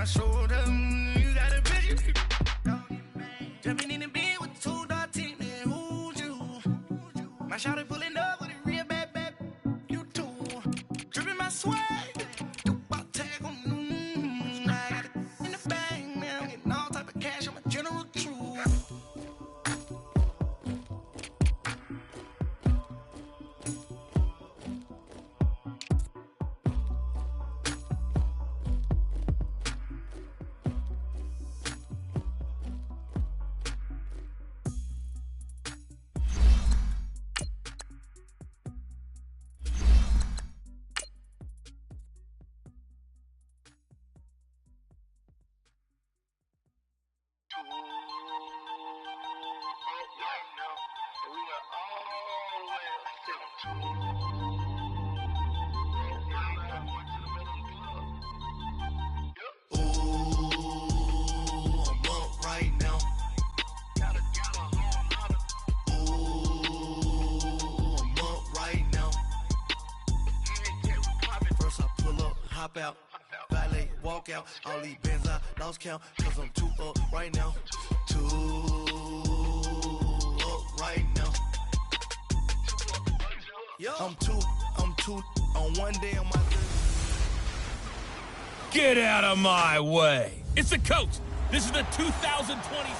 my shoulder. You got a picture. Jumping in the bed with 2 dark teeth, man. Who's you? My shawty pulling up with a real bad. You too. Dripping my swag. Do my tag on I got it in the bag, man. I'm getting all type of cash. I'm a general truth. Out, valet, walk out, all these bands I lost count, cause I'm too up right now, too up right now. I'm too on one day on my Get out of my way. It's the coach. This is the 2020.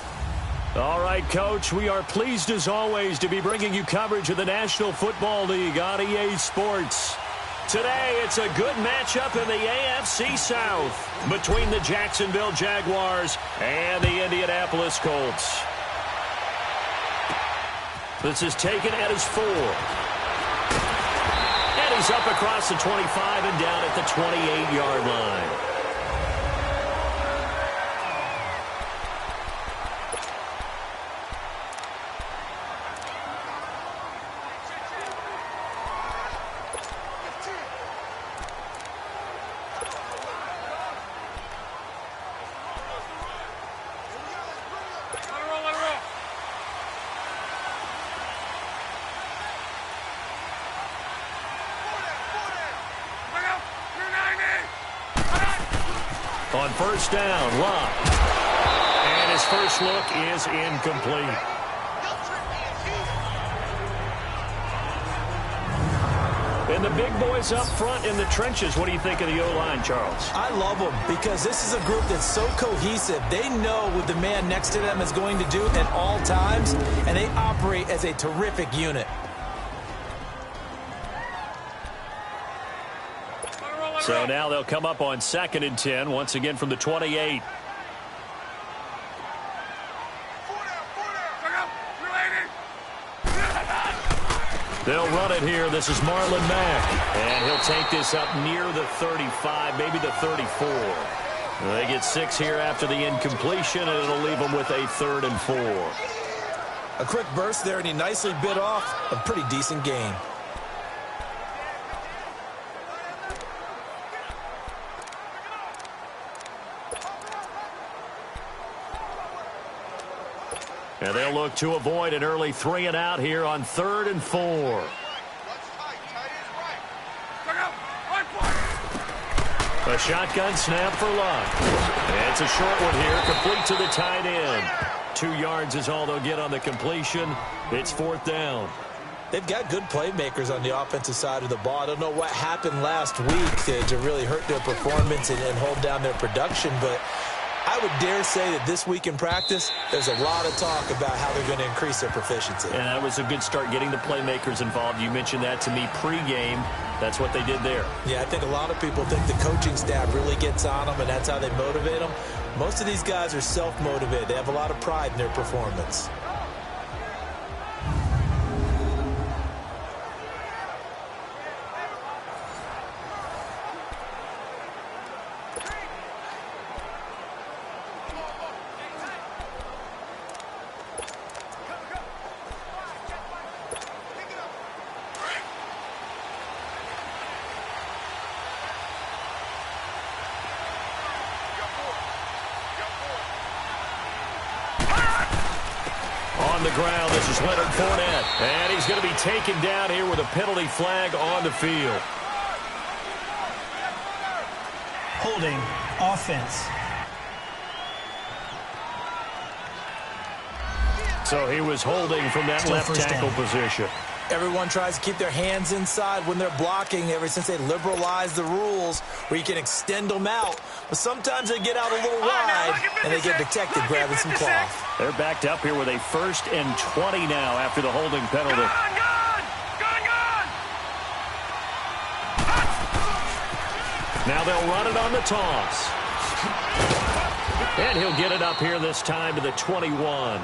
All right, Coach, we are pleased as always to be bringing you coverage of the National Football League on EA Sports. Today, it's a good matchup in the AFC South between the Jacksonville Jaguars and the Indianapolis Colts. This is taken at his 4. And he's up across the 25 and down at the 28-yard line. On first down, Love. And his first look is incomplete. And the big boys up front in the trenches. What do you think of the O-line, Charles? I love them because this is a group that's so cohesive. They know what the man next to them is going to do at all times, and they operate as a terrific unit. So now they'll come up on 2nd and 10, once again from the 28. They'll run it here. This is Marlon Mack. And he'll take this up near the 35, maybe the 34. They get 6 here after the incompletion, and it'll leave them with a 3rd and 4. A quick burst there, and he nicely bit off a pretty decent gain. And they'll look to avoid an early 3 and out here on 3rd and 4. A shotgun snap for Luck. And it's a short one here, complete to the tight end. 2 yards is all they'll get on the completion. It's 4th down. They've got good playmakers on the offensive side of the ball. I don't know what happened last week to really hurt their performance and hold down their production, but I would dare say that this week in practice, there's a lot of talk about how they're going to increase their proficiency. And that was a good start getting the playmakers involved. You mentioned that to me pregame. That's what they did there. Yeah, I think a lot of people think the coaching staff really gets on them, and that's how they motivate them. Most of these guys are self-motivated. They have a lot of pride in their performance. The ground, this is Leonard Fournette, and he's going to be taken down here with a penalty flag on the field. Holding offense. So he was holding from that left tackle position. Everyone tries to keep their hands inside when they're blocking ever since they liberalized the rules where you can extend them out. But sometimes they get out a little wide and they get detected grabbing some cloth. They're backed up here with a 1st and 20 now after the holding penalty. Now they'll run it on the toss. And he'll get it up here this time to the 21.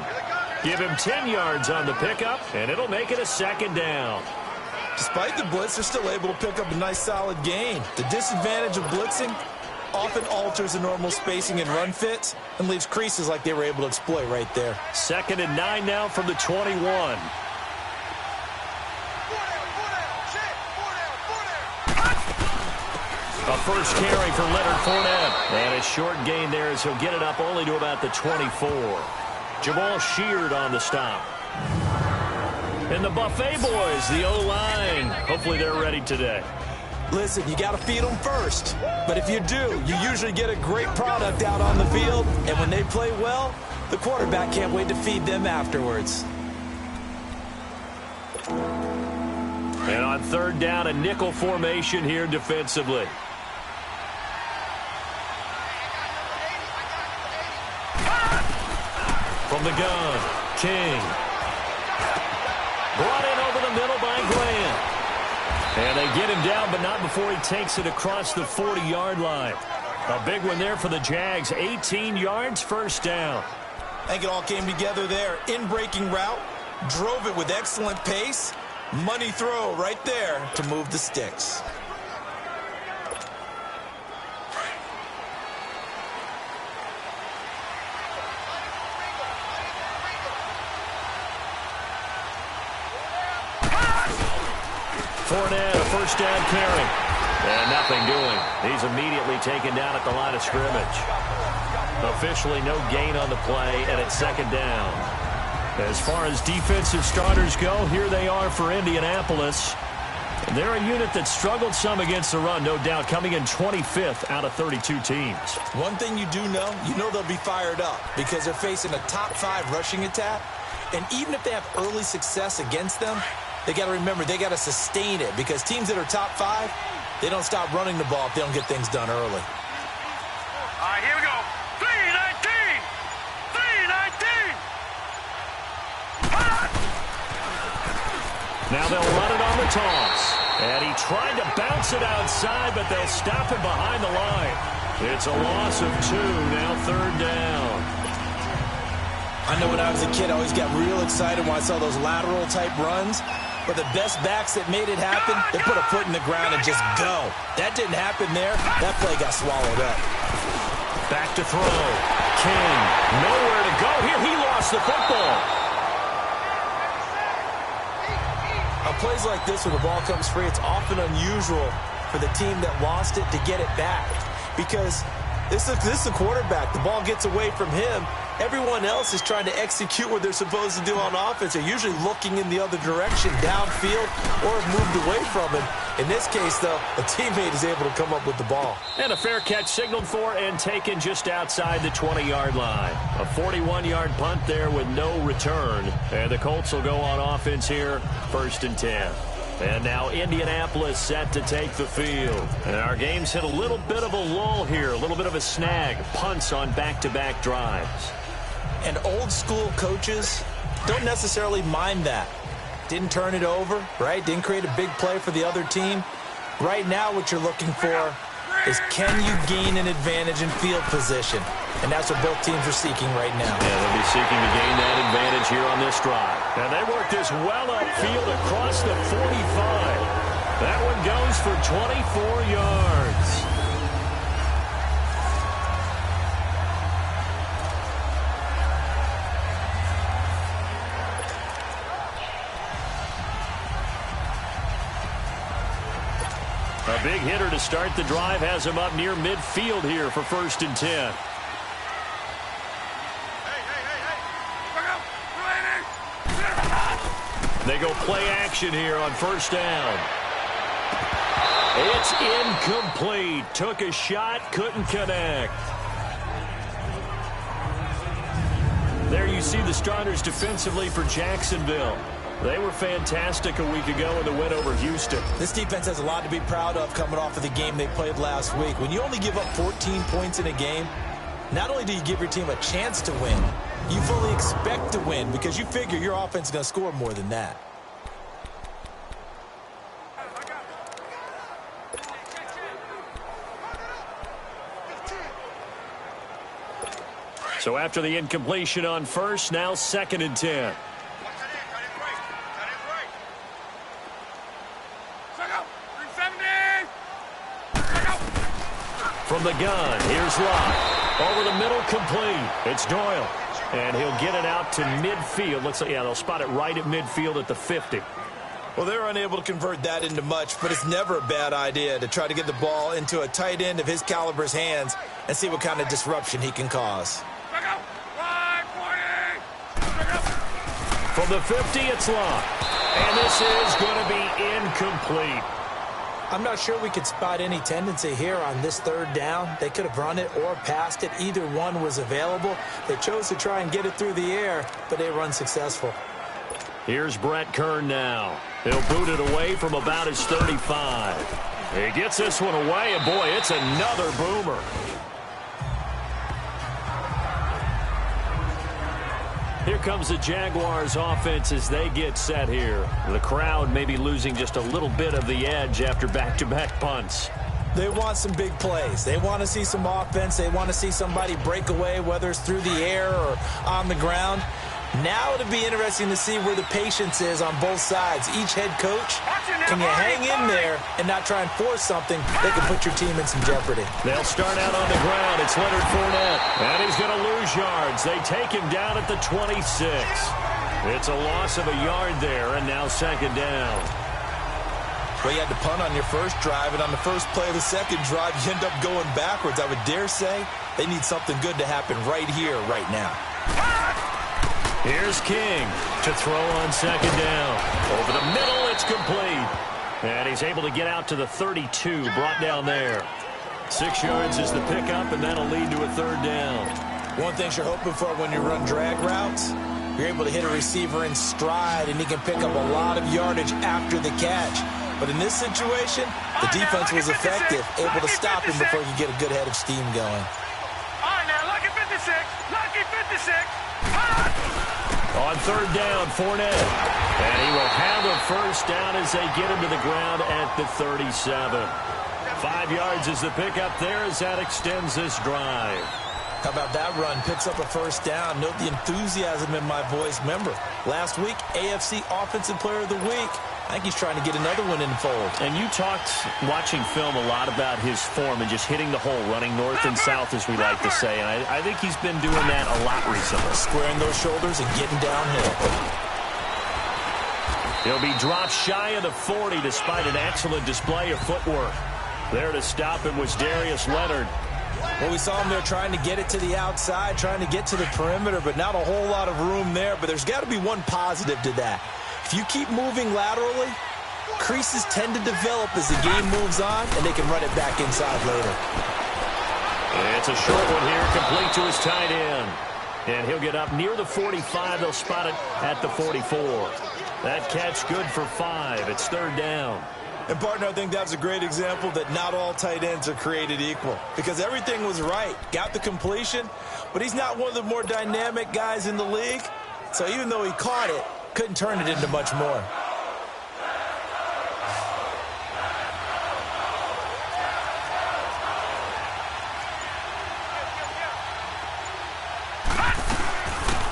Give him 10 yards on the pickup, and it'll make it a 2nd down. Despite the blitz, they're still able to pick up a nice, solid gain. The disadvantage of blitzing often alters the normal spacing and run fits and leaves creases like they were able to exploit right there. 2nd and 9 now from the 21. A first carry for Leonard Fournette. And a short gain there as he'll get it up only to about the 24. Jamal Sheard on the stop. And the Buffet boys, the O-line. Hopefully they're ready today. Listen, you got to feed them first. But if you do, you usually get a great product out on the field. And when they play well, the quarterback can't wait to feed them afterwards. And on 3rd down, a nickel formation here defensively. From the gun, King. Brought in over the middle by Graham. And they get him down, but not before he takes it across the 40-yard line. A big one there for the Jags. 18 yards, 1st down. I think it all came together there. In-breaking route, drove it with excellent pace. Money throw right there to move the sticks. Fournette, a 1st down carry. And nothing doing. He's immediately taken down at the line of scrimmage. Officially no gain on the play, and it's 2nd down. As far as defensive starters go, here they are for Indianapolis. They're a unit that struggled some against the run, no doubt, coming in 25th out of 32 teams. One thing you do know, they'll be fired up because they're facing a top 5 rushing attack. And even if they have early success against them, they got to remember they got to sustain it because teams that are top 5, they don't stop running the ball if they don't get things done early. All right, here we go. 3-19! 3-19! Now they'll run it on the toss. And he tried to bounce it outside, but they'll stop him behind the line. It's a loss of 2, now 3rd down. I know when I was a kid, I always got real excited when I saw those lateral-type runs. But the best backs that made it happen, they put a foot in the ground and just go. That didn't happen there. That play got swallowed up. Back to throw. King, nowhere to go here. He lost the football. On plays like this, when the ball comes free, it's often unusual for the team that lost it to get it back. Because this is a quarterback. The ball gets away from him. Everyone else is trying to execute what they're supposed to do on offense. They're usually looking in the other direction, downfield, or have moved away from him. In this case, though, a teammate is able to come up with the ball. And a fair catch signaled for and taken just outside the 20-yard line. A 41-yard punt there with no return. And the Colts will go on offense here, 1st and 10. And now Indianapolis set to take the field. And our game's hit a little bit of a lull here, a little bit of a snag. Punts on back-to-back drives. And old-school coaches don't necessarily mind that. Didn't turn it over, right? Didn't create a big play for the other team. Right now what you're looking for is can you gain an advantage in field position? And that's what both teams are seeking right now. Yeah, they'll be seeking to gain that advantage here on this drive. And they work this well upfield across the 45. That one goes for 24 yards. A big hitter to start the drive has him up near midfield here for 1st and 10. They go play action here on 1st down. It's incomplete. Took a shot, couldn't connect. There you you see the starters defensively for Jacksonville? They were fantastic a week ago in the win over Houston. This defense has a lot to be proud of coming off of the game they played last week. When you only give up 14 points in a game, not only do you give your team a chance to win, you fully expect to win because you figure your offense is going to score more than that. So after the incompletion on first, now 2nd and 10. From the gun, here's Locke. Over the middle, complete. It's Doyle. And he'll get it out to midfield. Looks like, yeah, they'll spot it right at midfield at the 50. Well, they're unable to convert that into much, but it's never a bad idea to try to get the ball into a tight end of his caliber's hands and see what kind of disruption he can cause. From the 50, it's Locke. And this is going to be incomplete. I'm not sure we could spot any tendency here on this 3rd down. They could have run it or passed it. Either one was available. They chose to try and get it through the air, but they were unsuccessful. Here's Brett Kern now. He'll boot it away from about his 35. He gets this one away, and boy, it's another boomer. Here comes the Jaguars offense as they get set here. The crowd may be losing just a little bit of the edge after back-to-back punts. They want some big plays. They want to see some offense. They want to see somebody break away, whether it's through the air or on the ground. Now it'll be interesting to see where the patience is on both sides. Each head coach, can you hang in there and not try and force something that can put your team in some jeopardy? They'll start out on the ground. It's Leonard Fournette, and he's going to lose yards. They take him down at the 26. It's a loss of a yard there, and now 2nd down. Well, you had to punt on your first drive, and on the first play of the second drive, you end up going backwards. I would dare say they need something good to happen right here, right now. Here's King to throw on 2nd down. Over the middle, it's complete. And he's able to get out to the 32, brought down there. 6 yards is the pickup, and that'll lead to a 3rd down. One thing you're hoping for when you run drag routes, you're able to hit a receiver in stride, and he can pick up a lot of yardage after the catch. But in this situation, the defense was effective, able to stop him before you get a good head of steam going. All right, now, lucky 56. Lucky 56. On 3rd down, Fournette. And he will have a 1st down as they get him to the ground at the 37. 5 yards is the pickup there as that extends this drive. How about that run? Picks up a 1st down. Note the enthusiasm in my voice. Remember, last week, AFC Offensive Player of the Week. I think he's trying to get another one in the fold. And you talked, watching film, a lot about his form and just hitting the hole, running north and south, as we like to say. And I think he's been doing that a lot recently. Squaring those shoulders and getting downhill. He'll be dropped shy of the 40 despite an excellent display of footwork. There to stop him was Darius Leonard. Well, we saw him there trying to get it to the outside, trying to get to the perimeter, but not a whole lot of room there. But there's got to be one positive to that. If you keep moving laterally, creases tend to develop as the game moves on, and they can run it back inside later. It's a short one here, complete to his tight end. And he'll get up near the 45. They'll spot it at the 44. That catch good for 5. It's 3rd down. And, partner, I think that's a great example that not all tight ends are created equal because everything was right. Got the completion, but he's not one of the more dynamic guys in the league. So even though he caught it, couldn't turn it into much more.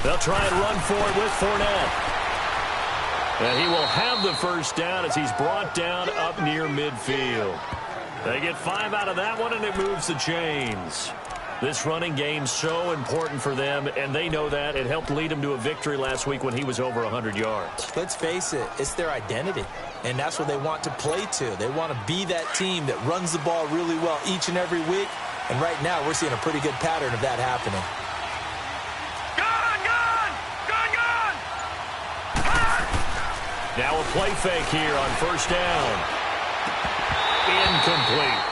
They'll try and run for it with Fournette. And he will have the 1st down as he's brought down up near midfield. They get 5 out of that one, and it moves the chains. This running game's so important for them, and they know that. It helped lead him to a victory last week when he was over 100 yards. Let's face it, it's their identity, and that's what they want to play to. They want to be that team that runs the ball really well each and every week, and right now we're seeing a pretty good pattern of that happening. Now a play fake here on 1st down. Incomplete.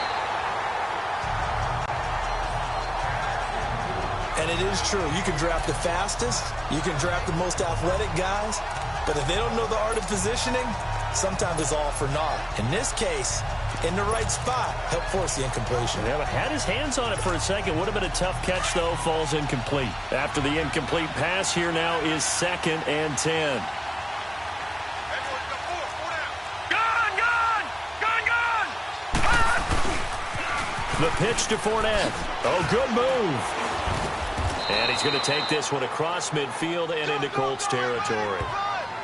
And it is true. You can draft the fastest. You can draft the most athletic guys. But if they don't know the art of positioning, sometimes it's all for naught. In this case, in the right spot, help force the incompletion. Yeah, but had his hands on it for a second. Would have been a tough catch, though. Falls incomplete. After the incomplete pass, here now is 2nd and 10. The pitch to Fournette. Oh, good move. And he's going to take this one across midfield and into Colts territory.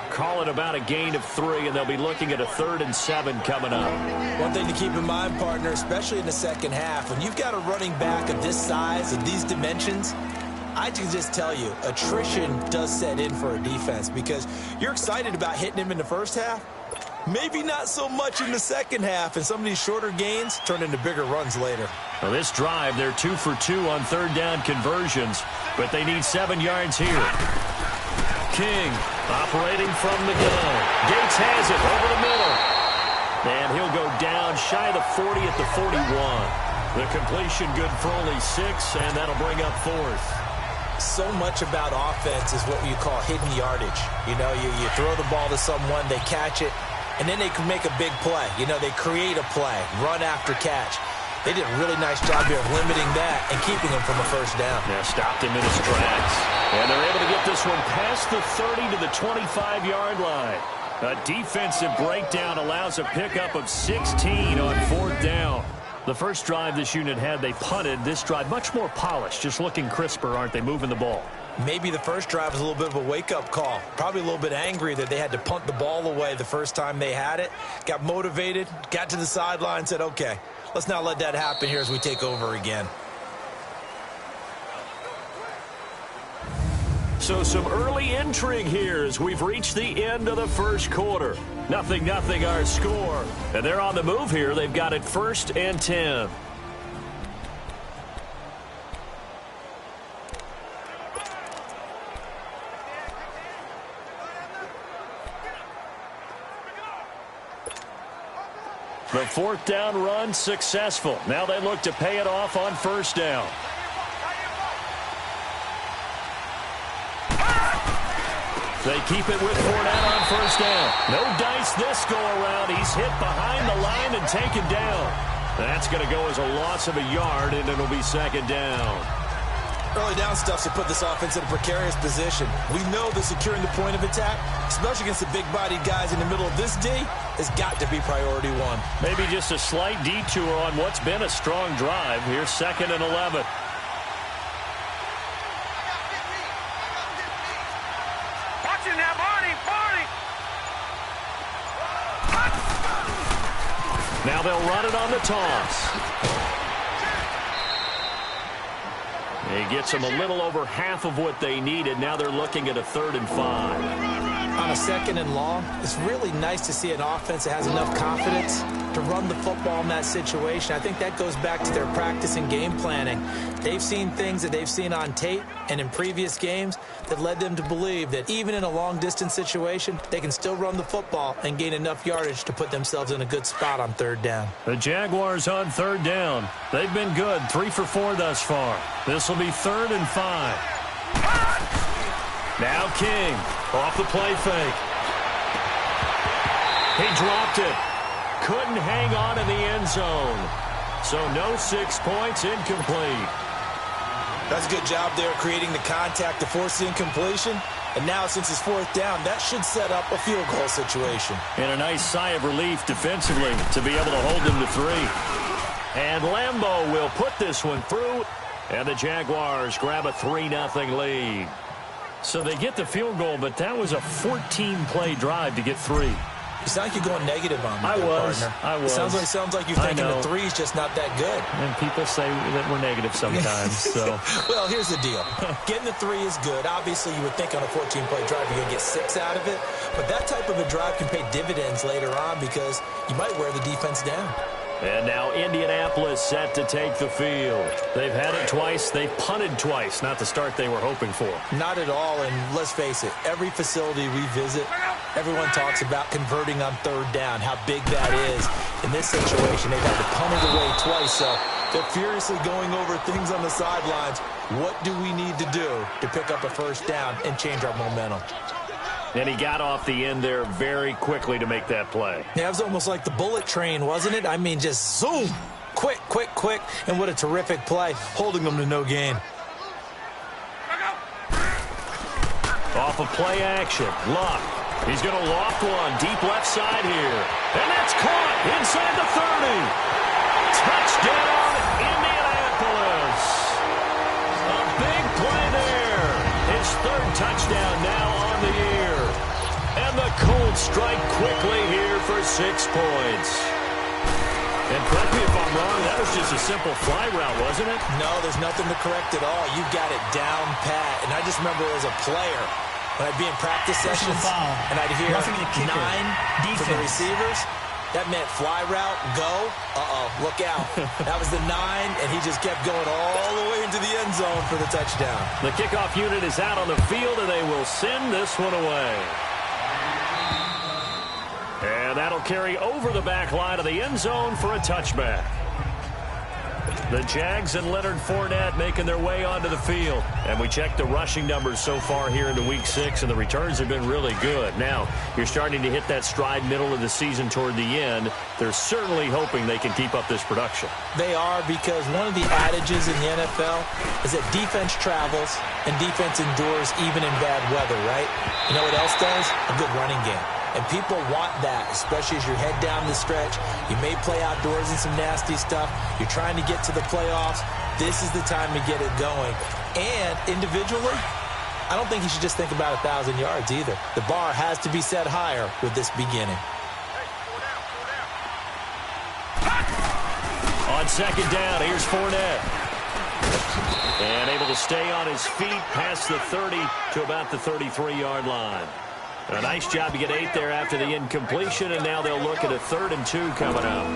Call it about a gain of 3, and they'll be looking at a 3rd and 7 coming up. One thing to keep in mind, partner, especially in the second half, when you've got a running back of this size, of these dimensions, I can just tell you, attrition does set in for a defense because you're excited about hitting him in the first half. Maybe not so much in the second half, and some of these shorter gains turn into bigger runs later. Well, this drive, they're 2 for 2 on 3rd down conversions, but they need 7 yards here. King operating from the gun. Gates has it over the middle. And he'll go down shy of the 40 at the 41. The completion good for only 6, and that'll bring up 4th. So much about offense is what you call hidden yardage. You know, you throw the ball to someone, they catch it, and then they can make a big play. You know, they create a play, run after catch. They did a really nice job here of limiting that and keeping him from a first down. Yeah, stopped him in his tracks. And they're able to get this one past the 30 to the 25-yard line. A defensive breakdown allows a pickup of 16 on 4th down. The first drive this unit had, they punted. This drive, much more polished, just looking crisper, aren't they, moving the ball? Maybe the first drive was a little bit of a wake-up call. Probably a little bit angry that they had to punt the ball away the first time they had it. Got motivated, got to the sideline, said, okay, let's not let that happen here as we take over again. So some early intrigue here as we've reached the end of the first quarter. 0-0 our score. And they're on the move here. They've got it 1st and 10. The 4th down run successful. Now they look to pay it off on 1st down. They keep it with Fournette on 1st down. No dice this go-around. He's hit behind the line and taken down. That's going to go as a loss of a yard, and it'll be 2nd down. Early down stuff to put this offense in a precarious position. We know that securing the point of attack, especially against the big-bodied guys in the middle of this D, has got to be priority 1. Maybe just a slight detour on what's been a strong drive. Here's 2nd and 11. Now they'll run it on the toss. He gets them a little over half of what they needed. Now they're looking at a 3rd and 5. On a 2nd and long, it's really nice to see an offense that has enough confidence to run the football in that situation. I think that goes back to their practice and game planning. They've seen things that they've seen on tape and in previous games that led them to believe that even in a long-distance situation, they can still run the football and gain enough yardage to put themselves in a good spot on 3rd down. The Jaguars on 3rd down. They've been good, 3 for 4 thus far. This will be 3rd and 5. Now King, off the play fake. He dropped it. Couldn't hang on in the end zone. So no 6 points, incomplete. That's a good job there creating the contact to force the incompletion. And now since it's 4th down, that should set up a field goal situation. And a nice sigh of relief defensively to be able to hold them to 3. And Lambeau will put this one through. And the Jaguars grab a 3-0 lead. So they get the field goal, but that was a 14-play drive to get 3. You sound like you're going negative on me, partner. I was. It sounds like you're thinking the 3's just not that good. And people say that we're negative sometimes. So. Well, here's the deal. Getting the 3 is good. Obviously, you would think on a 14-play drive you're going to get 6 out of it. But that type of a drive can pay dividends later on because you might wear the defense down. And now Indianapolis set to take the field. They've had it twice. They've punted twice. Not the start they were hoping for. Not at all. And let's face it, every facility we visit, everyone talks about converting on 3rd down, how big that is. In this situation, they've had to punt it away twice. So they're furiously going over things on the sidelines. What do we need to do to pick up a first down and change our momentum? And he got off the end there very quickly to make that play. Yeah, it was almost like the bullet train, wasn't it? I mean, just zoom. Quick, quick, quick. And what a terrific play, holding them to no gain. Off of play action. Luck. He's going to loft one deep left side here. And that's caught inside the 30. Touchdown, Indianapolis. A big play there. His third touchdown now on the year. And the Colts strike quickly here for 6 points. And correct me if I'm wrong, that was just a simple fly route, wasn't it? No, there's nothing to correct at all. You got it down pat. And I just remember as a player, when I'd be in practice sessions and I'd hear 9 from the receivers, that meant fly route, go, look out. That was the 9, and he just kept going all the way into the end zone for the touchdown. The kickoff unit is out on the field, and they will send this one away. And that'll carry over the back line of the end zone for a touchback. The Jags and Leonard Fournette making their way onto the field. And we checked the rushing numbers so far here into Week 6, and the returns have been really good. Now, you're starting to hit that stride middle of the season toward the end. They're certainly hoping they can keep up this production. They are, because one of the adages in the NFL is that defense travels and defense endures even in bad weather, right? You know what else does? A good running game. And people want that, especially as you head down the stretch. You may play outdoors in some nasty stuff. You're trying to get to the playoffs. This is the time to get it going. And individually, I don't think you should just think about 1,000 yards either. The bar has to be set higher with this beginning. On second down, here's Fournette. And able to stay on his feet past the 30 to about the 33-yard line. A nice job to get 8 there after the incompletion, and now they'll look at a 3rd and 2 coming up.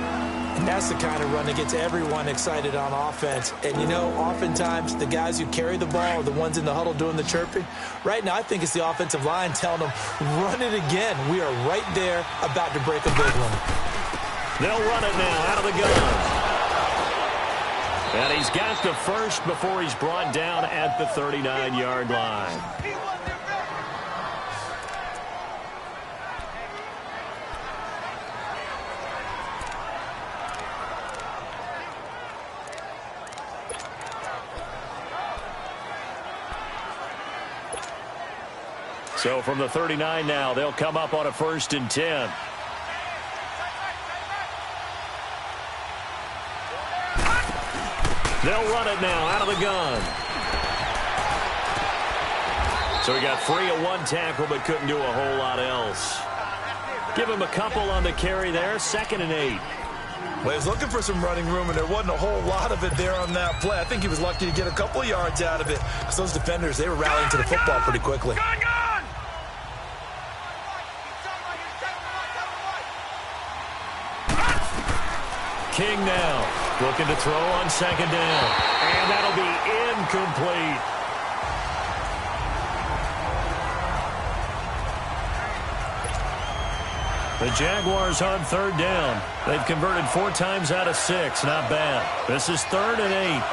And that's the kind of run that gets everyone excited on offense. And, you know, oftentimes the guys who carry the ball are the ones in the huddle doing the chirping. Right now, I think it's the offensive line telling them, run it again. We are right there about to break a big one. They'll run it now out of the gun. And he's got the first before he's brought down at the 39-yard line. So from the 39 now, they'll come up on a 1st and 10. They'll run it now out of the gun. So he got free of 1 tackle but couldn't do a whole lot else. Give him a couple on the carry there, 2nd and 8. Well, he was looking for some running room, and there wasn't a whole lot of it there on that play. I think he was lucky to get a couple of yards out of it, because those defenders, they were rallying to the football pretty quickly. King now looking to throw on 2nd down. And that'll be incomplete. The Jaguars on 3rd down. They've converted 4 times out of 6. Not bad. This is 3rd and 8.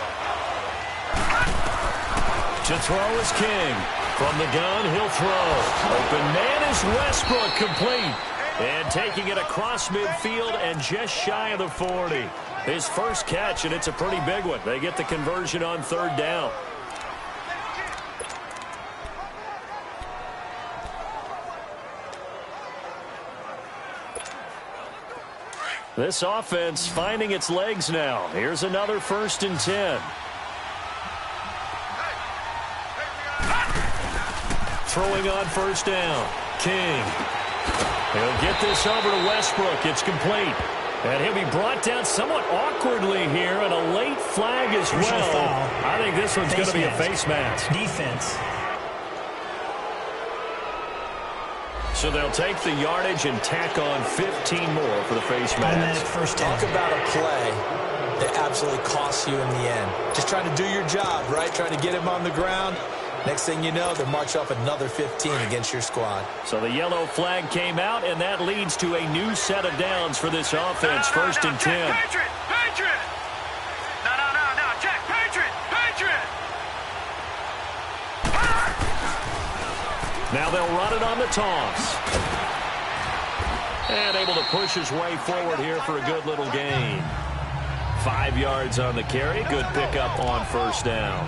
To throw is King. From the gun, he'll throw. Open man is Westbrook, complete. And taking it across midfield and just shy of the 40. His first catch, and it's a pretty big one. They get the conversion on 3rd down. This offense finding its legs now. Here's another 1st and 10. Throwing on 1st down. King. He'll get this over to Westbrook. It's complete. And he'll be brought down somewhat awkwardly here, and a late flag as well. I think this one's going to be a face mask. Defense. So they'll take the yardage and tack on 15 more for the face mask. Talk about a play that absolutely costs you in the end. Just trying to do your job, right? Trying to get him on the ground. Next thing you know, they march off another 15 against your squad. So the yellow flag came out, and that leads to a new set of downs for this offense. 1st and 10. Patriot! Patriot! No, check. Patriot! Now they'll run it on the toss. And able to push his way forward here for a good little gain. 5 yards on the carry. Good pickup on first down.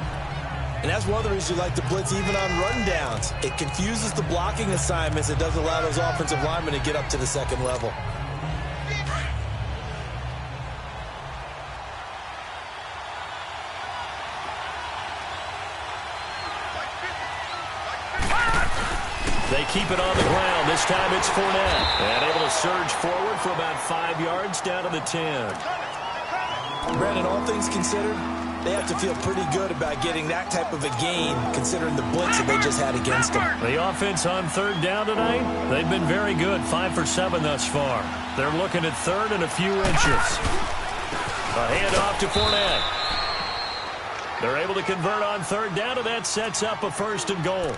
And that's one of the reasons you like to blitz even on rundowns. It confuses the blocking assignments. It doesn't allow those offensive linemen to get up to the second level. They keep it on the ground. This time it's Fournette. And able to surge forward for about 5 yards down to the 10. Brandon, all things considered, they have to feel pretty good about getting that type of a gain considering the blitz that they just had against them. The offense on third down tonight, they've been very good. 5 for 7 thus far. They're looking at third and a few inches. A handoff to Fournette. They're able to convert on third down, and that sets up a 1st and goal.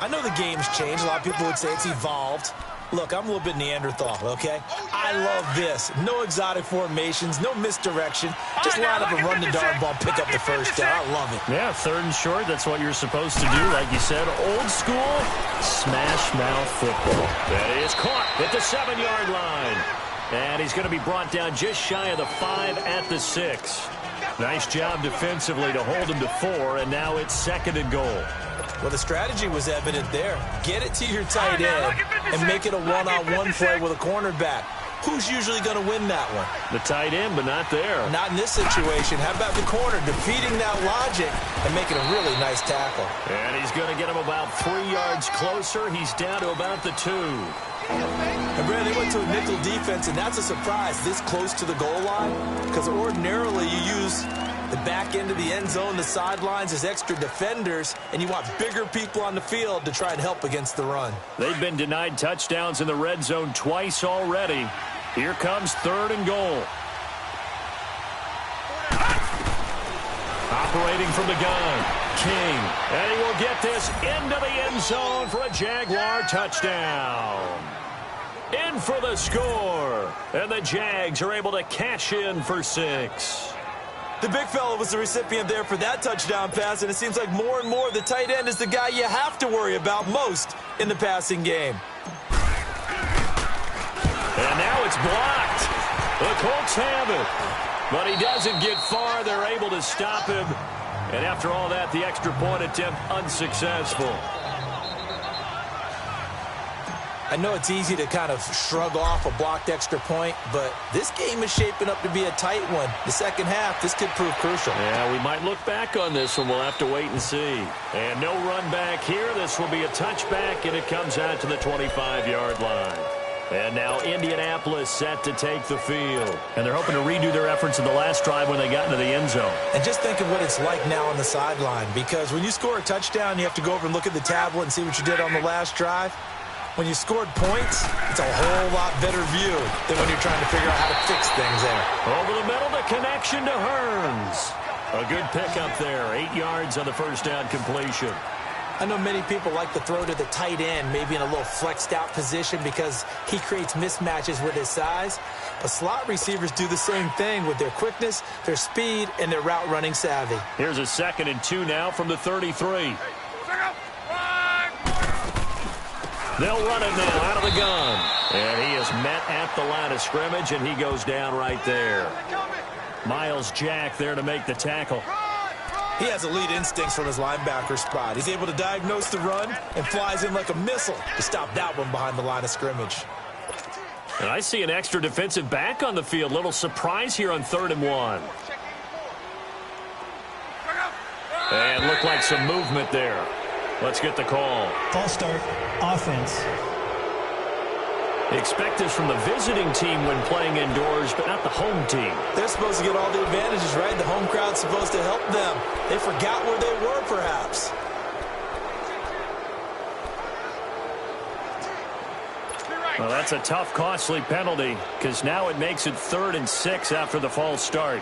I know the game's changed. A lot of people would say it's evolved. Look, I'm a little bit Neanderthal, okay? I love this. No exotic formations, no misdirection. Just line up and run the darn ball, pick up the first down. I love it. Yeah, 3rd and short, that's what you're supposed to do. Like you said, old school, smash mouth football. That is caught at the 7-yard line. And he's going to be brought down just shy of the 5 at the 6. Nice job defensively to hold him to 4, and now it's 2nd and goal. Well, the strategy was evident there. Get it to your tight end and make it a one-on-one play with a cornerback. Who's usually going to win that one? The tight end, but not there. Not in this situation. How about the corner defeating that logic and making a really nice tackle? And he's going to get him about 3 yards closer. He's down to about the 2. And Brad, they went to a nickel defense, and that's a surprise this close to the goal line, because ordinarily you use the back end of the end zone, the sidelines as extra defenders, and you want bigger people on the field to try and help against the run. They've been denied touchdowns in the red zone twice already. Here comes 3rd and goal. Operating from the gun, King. And he will get this into the end zone for a Jaguar touchdown. In for the score. And the Jags are able to cash in for 6. The big fella was the recipient there for that touchdown pass, and it seems like more and more the tight end is the guy you have to worry about most in the passing game. And now it's blocked. The Colts have it. But he doesn't get far. They're able to stop him. And after all that, the extra point attempt unsuccessful. I know it's easy to kind of shrug off a blocked extra point, but this game is shaping up to be a tight one. The second half, this could prove crucial. Yeah, we might look back on this one. We'll have to wait and see. And no run back here. This will be a touchback, and it comes out to the 25-yard line. And now Indianapolis set to take the field. And they're hoping to redo their efforts in the last drive when they got into the end zone. And just think of what it's like now on the sideline, because when you score a touchdown, you have to go over and look at the tablet and see what you did on the last drive. When you scored points, it's a whole lot better view than when you're trying to figure out how to fix things there. Over the middle, the connection to Hearns. A good pickup there. 8 yards on the first down completion. I know many people like to throw to the tight end, maybe in a little flexed out position because he creates mismatches with his size. But slot receivers do the same thing with their quickness, their speed, and their route running savvy. Here's a 2nd and 2 now from the 33. They'll run it now out of the gun. And he is met at the line of scrimmage, and he goes down right there. Miles Jack there to make the tackle. He has elite instincts from his linebacker spot. He's able to diagnose the run and flies in like a missile to stop that one behind the line of scrimmage. And I see an extra defensive back on the field. Little surprise here on 3rd and 1. And looked like some movement there. Let's get the call. False start, offense. Expect this from the visiting team when playing indoors, but not the home team. They're supposed to get all the advantages, right? The home crowd's supposed to help them. They forgot where they were, perhaps. Well, that's a tough, costly penalty, because now it makes it 3rd and 6 after the false start.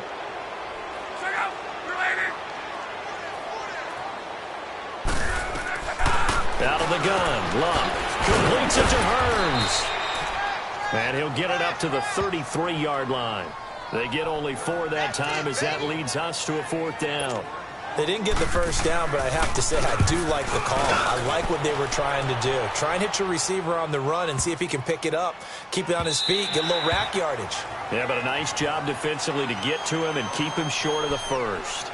Out of the gun, Luck completes it to Hearns. And he'll get it up to the 33-yard line. They get only 4 that time as that leads us to a 4th down. They didn't get the first down, but I have to say I do like the call. I like what they were trying to do. Try and hit your receiver on the run and see if he can pick it up, keep it on his feet, get a little rack yardage. Yeah, but a nice job defensively to get to him and keep him short of the first.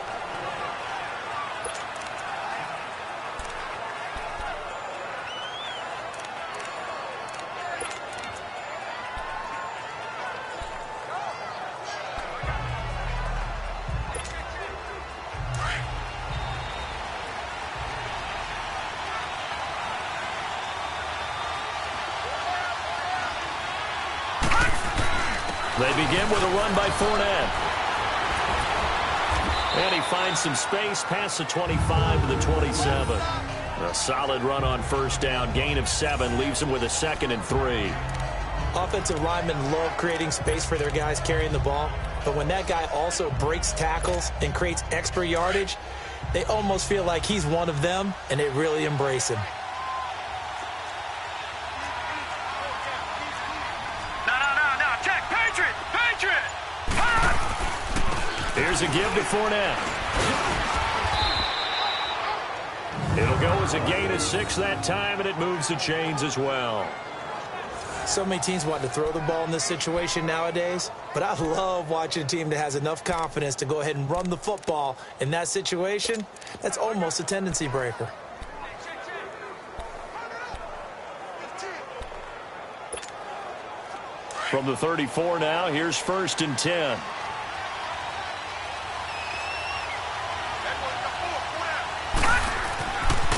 They begin with a run by Fournette. And he finds some space past the 25 to the 27. A solid run on first down. Gain of 7 leaves him with a 2nd and 3. Offensive linemen love creating space for their guys carrying the ball. But when that guy also breaks tackles and creates extra yardage, they almost feel like he's one of them, and they really embrace him. Here's a give to Fournette. It'll go as a gain of 6 that time, and it moves the chains as well. So many teams want to throw the ball in this situation nowadays, but I love watching a team that has enough confidence to go ahead and run the football in that situation. That's almost a tendency breaker. From the 34 now, here's 1st and 10.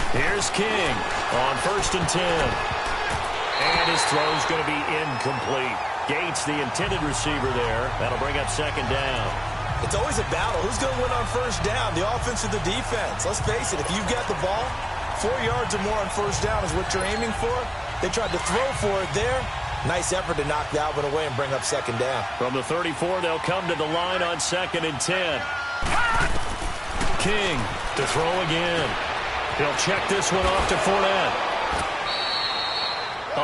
Here's King on 1st and 10. And his throw's going to be incomplete. Gates, the intended receiver there. That'll bring up 2nd down. It's always a battle. Who's going to win on first down, the offense or the defense? Let's face it, if you've got the ball, 4 yards or more on first down is what you're aiming for. They tried to throw for it there. Nice effort to knock that one away and bring up 2nd down. From the 34, they'll come to the line on 2nd and 10. King to throw again. He'll check this one off to Fournette.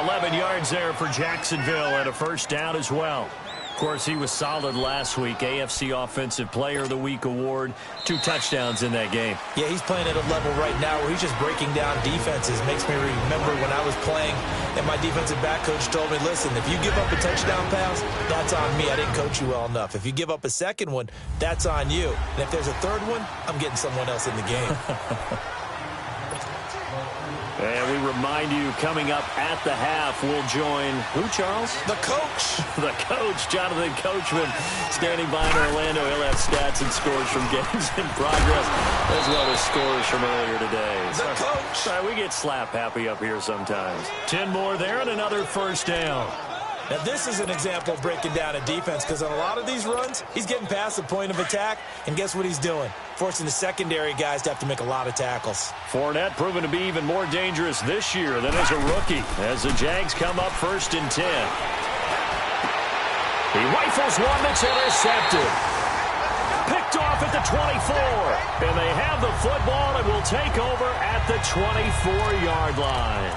11 yards there for Jacksonville and a 1st down as well. Of course, he was solid last week. AFC Offensive Player of the Week award. 2 touchdowns in that game. Yeah, he's playing at a level right now where he's just breaking down defenses. Makes me remember when I was playing and my defensive back coach told me, listen, if you give up a touchdown pass, that's on me. I didn't coach you well enough. If you give up a 2nd one, that's on you. And if there's a 3rd one, I'm getting someone else in the game. And we remind you, coming up at the half, we'll join, who, Charles? The coach. The coach, Jonathan Coachman, standing by in Orlando. He'll have stats and scores from games in progress, as well as scores from earlier today. The coach. Sorry, we get slap happy up here sometimes. 10 more there and another 1st down. Now, this is an example of breaking down a defense because on a lot of these runs, he's getting past the point of attack, and guess what he's doing? Forcing the secondary guys to have to make a lot of tackles. Fournette proven to be even more dangerous this year than as a rookie as the Jags come up 1st and 10. He rifles one that's intercepted. Picked off at the 24. And they have the football and will take over at the 24-yard line.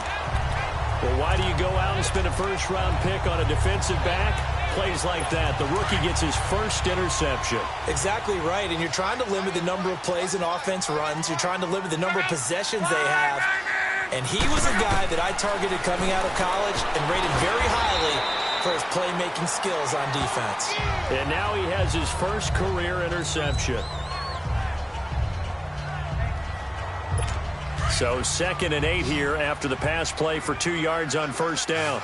Well, why do you go out and spend a 1st-round pick on a defensive back? Plays like that. The rookie gets his 1st interception. Exactly right, and you're trying to limit the number of plays an offense runs. You're trying to limit the number of possessions they have. And he was a guy that I targeted coming out of college and rated very highly for his playmaking skills on defense. And now he has his 1st career interception. So 2nd and 8 here after the pass play for 2 yards on 1st down.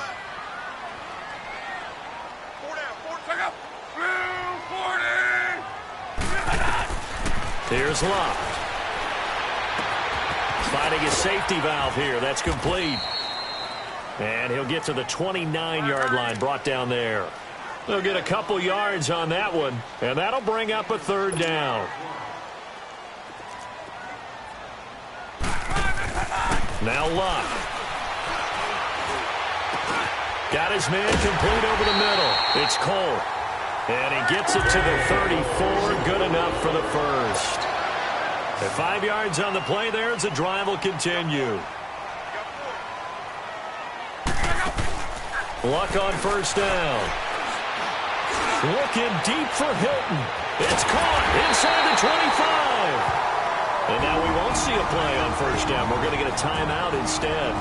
Here's Locke. Finding his safety valve here. That's complete. And he'll get to the 29-yard line, brought down there. They'll get a couple yards on that one, and that'll bring up a 3rd down. Now Locke. Got his man complete over the middle. It's Cole. And he gets it to the 34. Good enough for the 1st. At 5 yards on the play there, as the drive will continue. Luck on 1st down. Looking deep for Hilton. It's caught inside the 25. And now we won't see a play on first down. We're going to get a timeout instead,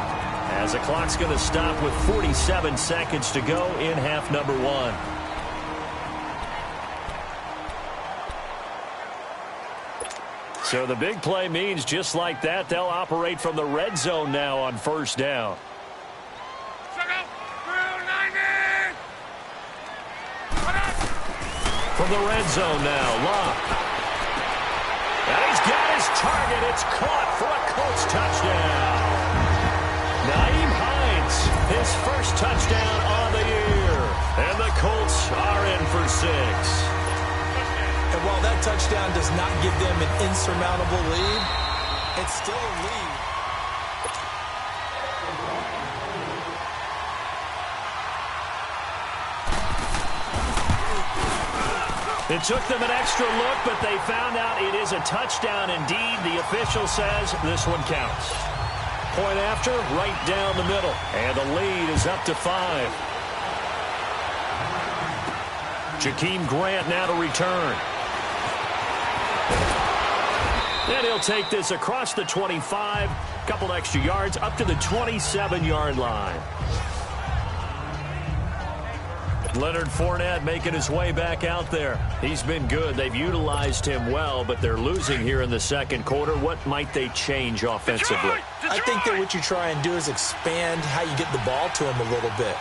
as the clock's going to stop with 47 seconds to go in half number 1. So the big play means just like that, they'll operate from the red zone now on first down. From the red zone now, Locke. And he's got his target. It's caught for a Colts touchdown. Nyheim Hines, his first touchdown on the year. And the Colts are in for 6. And while that touchdown does not give them an insurmountable lead, it's still a lead. It took them an extra look, but they found out it is a touchdown indeed. The official says this one counts. Point after, right down the middle. And the lead is up to 5. Jakeem Grant now to return. And he'll take this across the 25, couple extra yards, up to the 27-yard line. Leonard Fournette making his way back out there. He's been good. They've utilized him well, but they're losing here in the second quarter. What might they change offensively? I think that what you try and do is expand how you get the ball to him a little bit.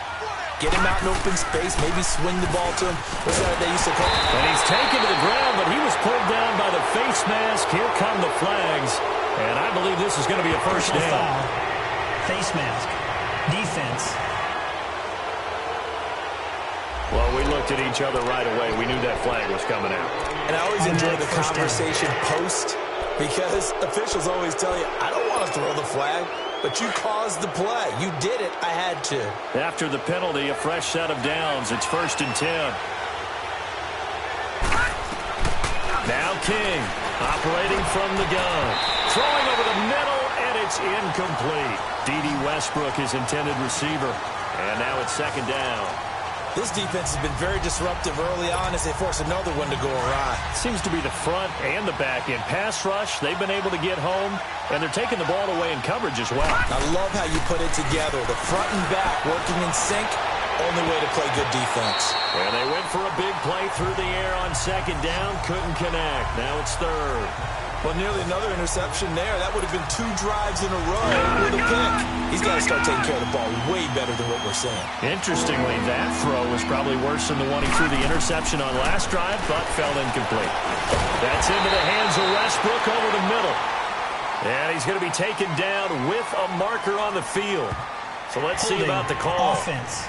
Get him out in open space, maybe swing the ball to him. What's that they used to call it? And he's taken to the ground, but he was pulled down by the face mask. Here come the flags. And I believe this is going to be a first down. Foul. Face mask. Defense. Well, we looked at each other right away. We knew that flag was coming out. And I always enjoy the conversation post, because officials always tell you, I don't want to throw the flag, but you caused the play. You did it. I had to. After the penalty, a fresh set of downs. It's 1st and 10. Now King, operating from the gun. Throwing over the middle, and it's incomplete. D.D. Westbrook, his intended receiver. And now it's 2nd down. This defense has been very disruptive early on as they force another one to go awry. Seems to be the front and the back end. Pass rush, they've been able to get home, and they're taking the ball away in coverage as well. I love how you put it together. The front and back working in sync, only way to play good defense. And they went for a big play through the air on 2nd down, couldn't connect. Now it's 3rd. Well, nearly another interception there. That would have been 2 drives in a row with a pick. He's got to start taking care of the ball way better than what we're seeing. Interestingly, that throw was probably worse than the one he threw the interception on last drive, but fell incomplete. That's into the hands of Westbrook over the middle. And he's going to be taken down with a marker on the field. So let's see about the call. Offense.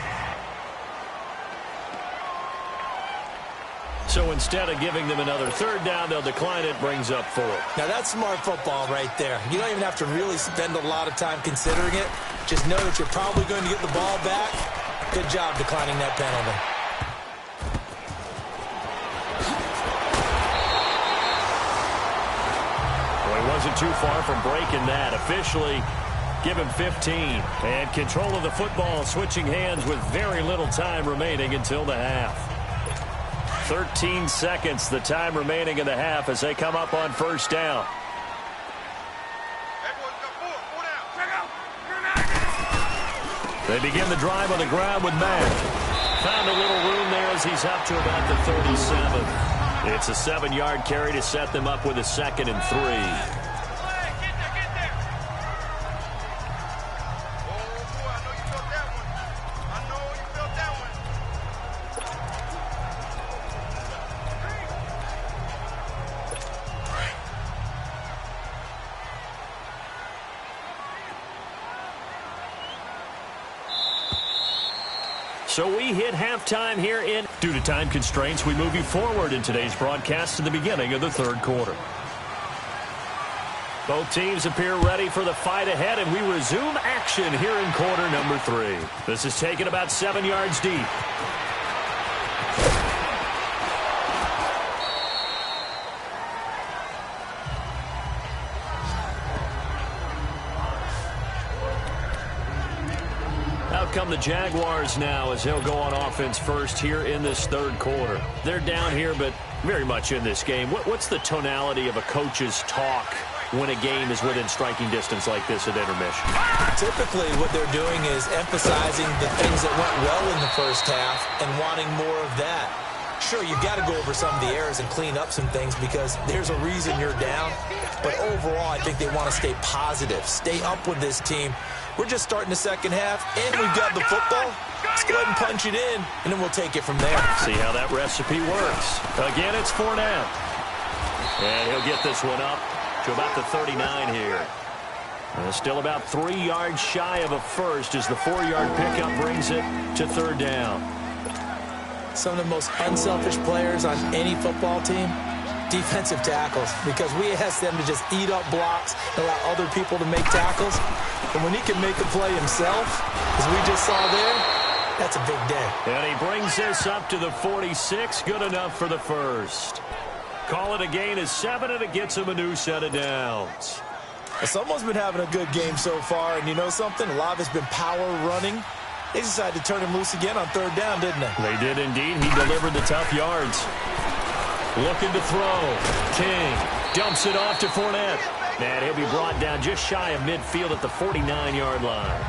So instead of giving them another 3rd down, they'll decline it, brings up 4. Now that's smart football right there. You don't even have to really spend a lot of time considering it. Just know that you're probably going to get the ball back. Good job declining that penalty. Well, he wasn't too far from breaking that. Officially, give him 15. And control of the football switching hands with very little time remaining until the half. 13 seconds, the time remaining in the half as they come up on 1st down. They begin the drive on the ground with Mack. Found a little room there as he's up to about the 37. It's a 7-yard carry to set them up with a 2nd and 3. So we hit halftime here in. Due to time constraints, we move you forward in today's broadcast to the beginning of the 3rd quarter. Both teams appear ready for the fight ahead, and we resume action here in quarter number 3. This is taken about 7 yards deep. Come the Jaguars now as they'll go on offense first here in this 3rd quarter. They're down here, but very much in this game. What's the tonality of a coach's talk when a game is within striking distance like this at intermission? Typically, what they're doing is emphasizing the things that went well in the first half and wanting more of that. Sure, you've got to go over some of the errors and clean up some things because there's a reason you're down. But overall, I think they want to stay positive, stay up with this team. We're just starting the second half, and we've got the football. Let's go ahead and punch it in, and then we'll take it from there. See how that recipe works. Again, it's Fournette. And he'll get this one up to about the 39 here. And still about 3 yards shy of a first as the 4-yard pickup brings it to third down. Some of the most unselfish players on any football team, defensive tackles, because we ask them to just eat up blocks and allow other people to make tackles. And when he can make a play himself, as we just saw there, that's a big day. And he brings this up to the 46. Good enough for the first. Call it a gain of 7, and it gets him a new set of downs. Well, someone's been having a good game so far, and you know something? A lot of it's been power running. They decided to turn him loose again on third down, didn't they? They did indeed. He delivered the tough yards. Looking to throw. King dumps it off to Fournette. And he'll be brought down just shy of midfield at the 49-yard line.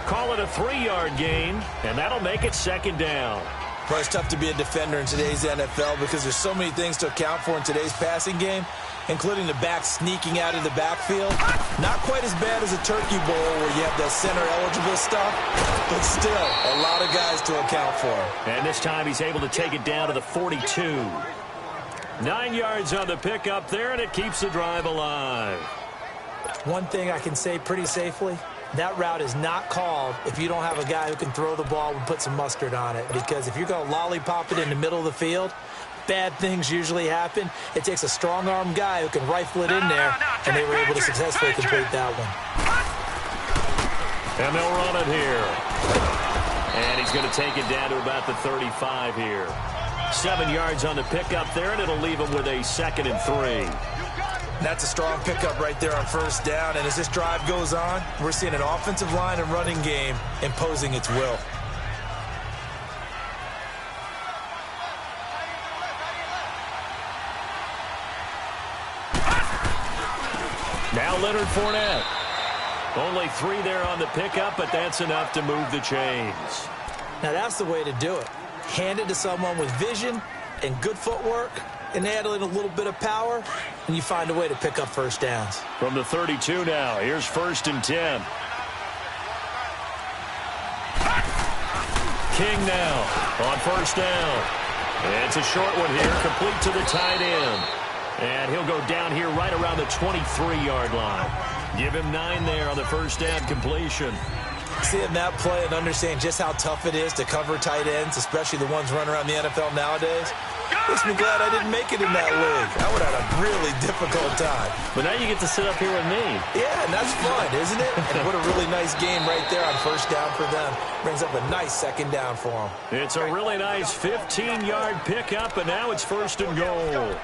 Call it a 3-yard gain, and that'll make it second down. Well, it's tough to be a defender in today's NFL because there's so many things to account for in today's passing game, including the back sneaking out of the backfield. Not quite as bad as a turkey bowl where you have the center-eligible stuff, but still a lot of guys to account for. And this time he's able to take it down to the 42. 9 yards on the pickup there, and it keeps the drive alive. One thing I can say pretty safely, that route is not called if you don't have a guy who can throw the ball and put some mustard on it. Because if you're going to lollipop it in the middle of the field, bad things usually happen. It takes a strong-arm guy who can rifle it in there, and they were able to successfully complete that one. And they'll run it here. And he's going to take it down to about the 35 here. 7 yards on the pickup there, and it'll leave him with a 2nd and 3. That's a strong pickup right there on first down, and as this drive goes on, we're seeing an offensive line and running game imposing its will. Now Leonard Fournette. Only 3 there on the pickup, but that's enough to move the chains. Now that's the way to do it. Hand it to someone with vision and good footwork, and add in a little bit of power, and you find a way to pick up first downs. From the 32 now, here's 1st and 10. King now on first down. It's a short one here, complete to the tight end. And he'll go down here right around the 23-yard line. Give him 9 there on the first down completion. Seeing that play and understanding just how tough it is to cover tight ends, especially the ones running around the NFL nowadays, makes me glad I didn't make it in that league. I would have had a really difficult time. But now you get to sit up here with me. Yeah, and that's fun, isn't it? And what a really nice game right there on first down for them. Brings up a nice 2nd down for them. It's a really nice 15-yard pickup, and now it's 1st and goal.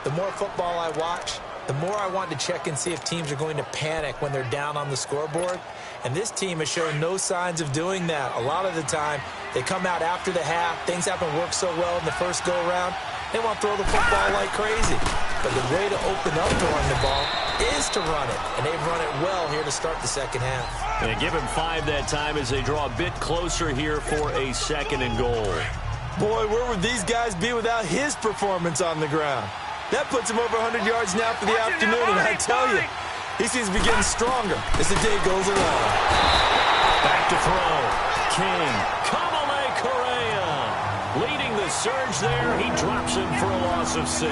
The more football I watch, the more I want to check and see if teams are going to panic when they're down on the scoreboard. And this team has shown no signs of doing that. A lot of the time, they come out after the half. Things haven't worked so well in the first go-around. They want to throw the football like crazy. But the way to open up to run the ball is to run it. And they've run it well here to start the second half. And they give him 5 that time as they draw a bit closer here for a 2nd and goal. Boy, where would these guys be without his performance on the ground? That puts him over 100 yards now for the afternoon, and I tell you, he seems to be getting stronger as the day goes along. Back to throw. King. Kamale Correa. Leading the surge there. He drops him for a loss of 6.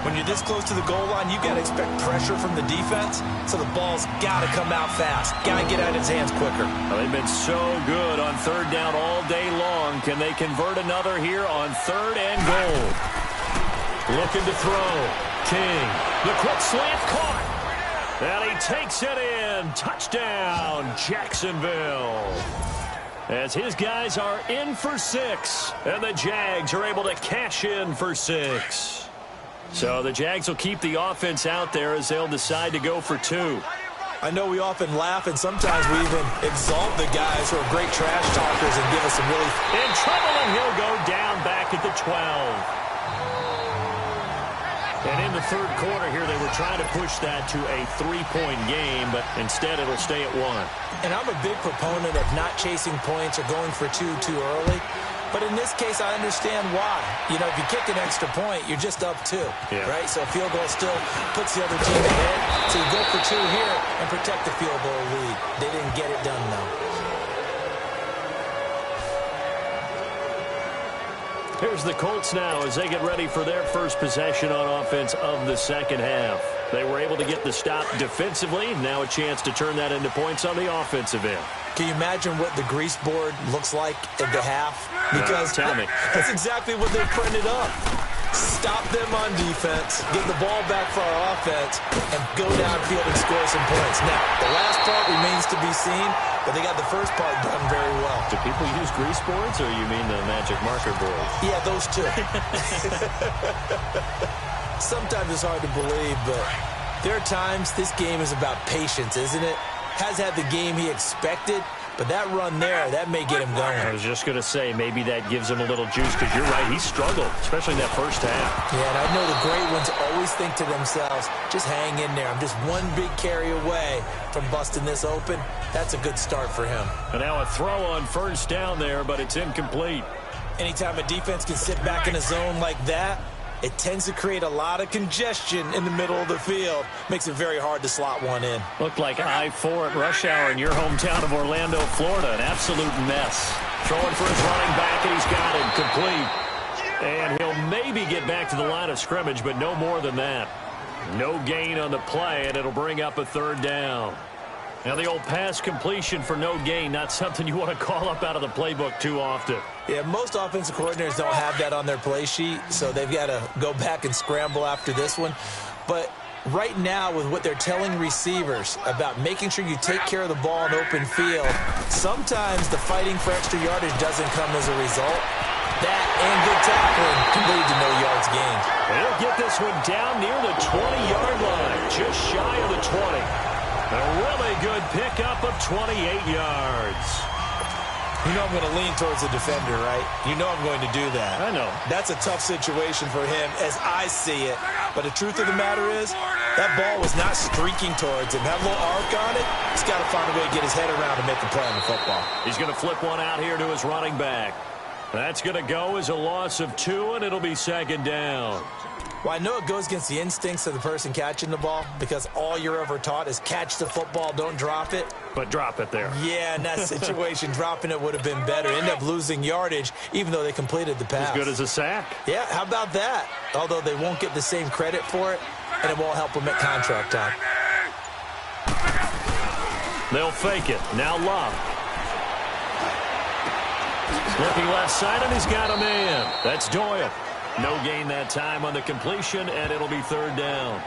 When you're this close to the goal line, you got to expect pressure from the defense, so the ball's got to come out fast. Got to get out of his hands quicker. Well, they've been so good on third down all day long. Can they convert another here on 3rd and goal? Looking to throw. King. The quick slant caught. And he takes it in. Touchdown, Jacksonville. As his guys are in for 6. And the Jags are able to cash in for 6. So the Jags will keep the offense out there as they'll decide to go for 2. I know we often laugh, and sometimes we even exalt the guys who are great trash talkers and give us some really... In trouble, and he'll go down back at the 12. And in the third quarter here, they were trying to push that to a 3-point game, but instead it'll stay at 1. And I'm a big proponent of not chasing points or going for two too early. But in this case, I understand why. You know, if you kick an extra point, you're just up 2, right? So a field goal still puts the other team ahead. So you go for 2 here and protect the field goal lead. They didn't get it done, though. Here's the Colts now as they get ready for their first possession on offense of the second half. They were able to get the stop defensively. Now a chance to turn that into points on the offensive end. Can you imagine what the grease board looks like at the half? Because tell me. That's exactly what they printed up. Stop them on defense, get the ball back for our offense, and go downfield and score some points. Now, the last part remains to be seen, but they got the first part done very well. Do people use grease boards, or you mean the magic marker boards? Yeah, those two. Sometimes it's hard to believe, but there are times this game is about patience, isn't it? Has had the game he expected, but that run there, that may get him going. I was just going to say, maybe that gives him a little juice, because you're right, he struggled, especially in that first half. Yeah, and I know the great ones always think to themselves, just hang in there. I'm just one big carry away from busting this open. That's a good start for him. And now a throw on first down there, but it's incomplete. Anytime a defense can sit back in a zone like that, it tends to create a lot of congestion in the middle of the field. Makes it very hard to slot one in. Looked like I-4 at rush hour in your hometown of Orlando, Florida. An absolute mess. Throwing for his running back, and he's got it complete. And he'll maybe get back to the line of scrimmage, but no more than that. No gain on the play, and it'll bring up a third down. Now the old pass completion for no gain, not something you want to call up out of the playbook too often. Yeah, most offensive coordinators don't have that on their play sheet, so they've got to go back and scramble after this one. But right now, with what they're telling receivers about making sure you take care of the ball in open field, sometimes the fighting for extra yardage doesn't come as a result. That and good tackling can lead to no yards gained. They'll get this one down near the 20-yard line, just shy of the 20. A really good pickup of 28 yards. You know I'm going to lean towards the defender, right? You know I'm going to do that. I know. That's a tough situation for him as I see it. But the truth of the matter is, that ball was not streaking towards him. That little arc on it, he's got to find a way to get his head around and make a play on the football. He's going to flip one out here to his running back. That's going to go as a loss of 2, and it'll be second down. Well, I know it goes against the instincts of the person catching the ball because all you're ever taught is catch the football, don't drop it. But drop it there. Yeah, in that situation, dropping it would have been better. End up losing yardage, even though they completed the pass. As good as a sack. Yeah, how about that? Although they won't get the same credit for it, and it won't help them at contract time. They'll fake it. Now Love. Looking left side, and he's got a man. That's Doyle. No gain that time on the completion, and it'll be third down.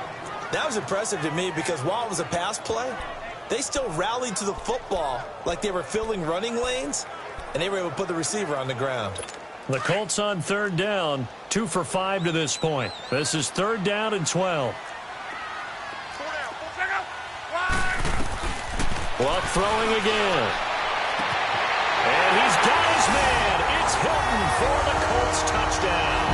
That was impressive to me because while it was a pass play, they still rallied to the football like they were filling running lanes, and they were able to put the receiver on the ground. The Colts on third down, 2 for 5 to this point. This is third down and 12. Luck throwing again. And he's got his man. It's Hilton for the Colts touchdown.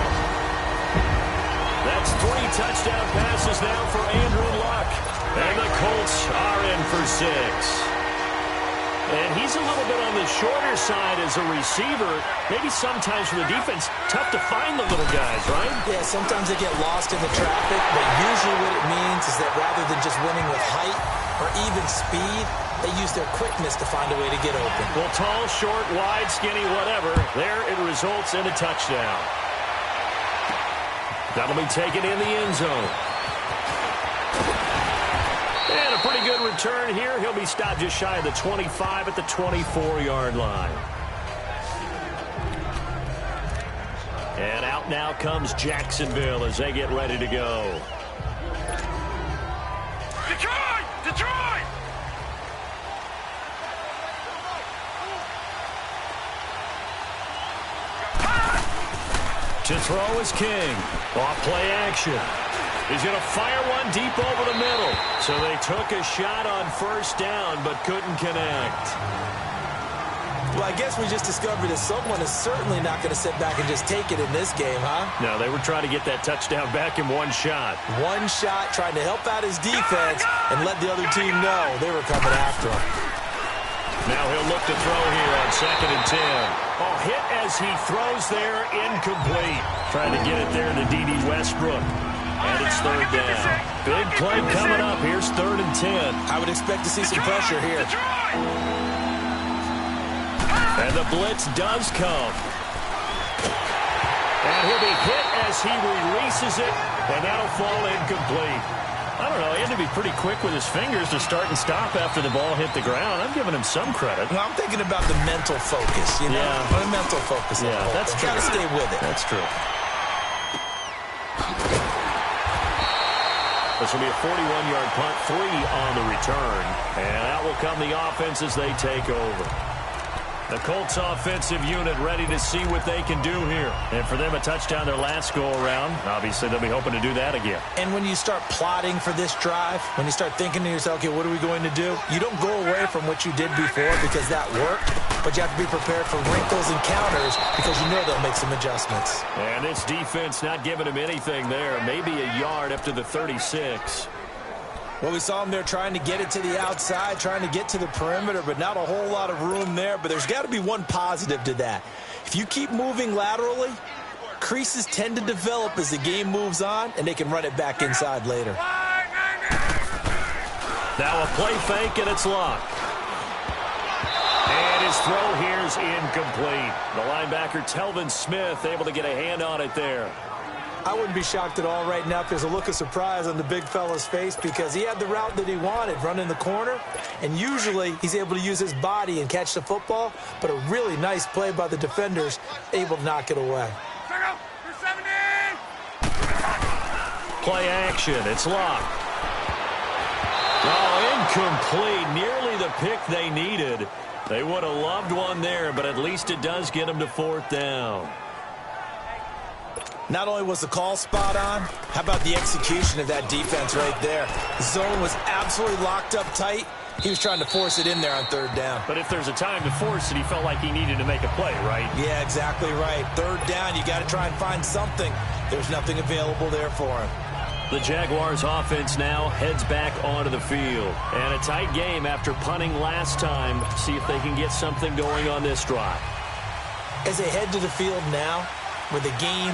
That's 3 touchdown passes now for Andrew Luck. And the Colts are in for 6. And he's a little bit on the shorter side as a receiver. Maybe sometimes for the defense, tough to find the little guys, right? Yeah, sometimes they get lost in the traffic, but usually what it means is that rather than just winning with height or even speed, they use their quickness to find a way to get open. Well, tall, short, wide, skinny, whatever, there it results in a touchdown. That'll be taken in the end zone. And a pretty good return here. He'll be stopped just shy of the 25 at the 24-yard line. And out now comes Jacksonville as they get ready to go. Detroit! Detroit! To throw is King. Off play action. He's going to fire one deep over the middle. So they took a shot on first down but couldn't connect. Well, I guess we just discovered that someone is certainly not going to sit back and just take it in this game, huh? No, they were trying to get that touchdown back in one shot. One shot, trying to help out his defense and let the other team know they were coming after him. Now he'll look to throw here on 2nd and 10. Oh, hit as he throws there, incomplete. Trying to get it there to D.D. Westbrook. And it's 3rd down. Big play coming up. Here's 3rd and 10. I would expect to see some pressure here. And the blitz does come. And he'll be hit as he releases it, and that'll fall incomplete. I don't know, he had to be pretty quick with his fingers to start and stop after the ball hit the ground. I'm giving him some credit. Well, I'm thinking about the mental focus, you know? Yeah. The mental focus. Yeah, that's true. Got to stay with it. That's true. This will be a 41-yard punt, 3 on the return. And out will come the offense as they take over. The Colts offensive unit ready to see what they can do here. And for them, a touchdown their last go-around. Obviously, they'll be hoping to do that again. And when you start plotting for this drive, when you start thinking to yourself, okay, what are we going to do? You don't go away from what you did before because that worked, but you have to be prepared for wrinkles and counters because you know they'll make some adjustments. And this defense not giving him anything there. Maybe a yard up to the 36. Well, we saw him there trying to get it to the outside, trying to get to the perimeter, but not a whole lot of room there. But there's got to be one positive to that. If you keep moving laterally, creases tend to develop as the game moves on, and they can run it back inside later. Now a play fake, and it's locked. And his throw here is incomplete. The linebacker, Telvin Smith, able to get a hand on it there. I wouldn't be shocked at all right now if there's a look of surprise on the big fella's face because he had the route that he wanted, running the corner, and usually he's able to use his body and catch the football, but a really nice play by the defenders, able to knock it away. Play action. It's locked. Oh, incomplete. Nearly the pick they needed. They would have loved one there, but at least it does get them to 4th down. Not only was the call spot on, how about the execution of that defense right there? The zone was absolutely locked up tight. He was trying to force it in there on 3rd down. But if there's a time to force it, he felt like he needed to make a play, right? Yeah, exactly right. 3rd down, you got to try and find something. There's nothing available there for him. The Jaguars offense now heads back onto the field. And a tight game after punting last time. See if they can get something going on this drive. As they head to the field now, with the game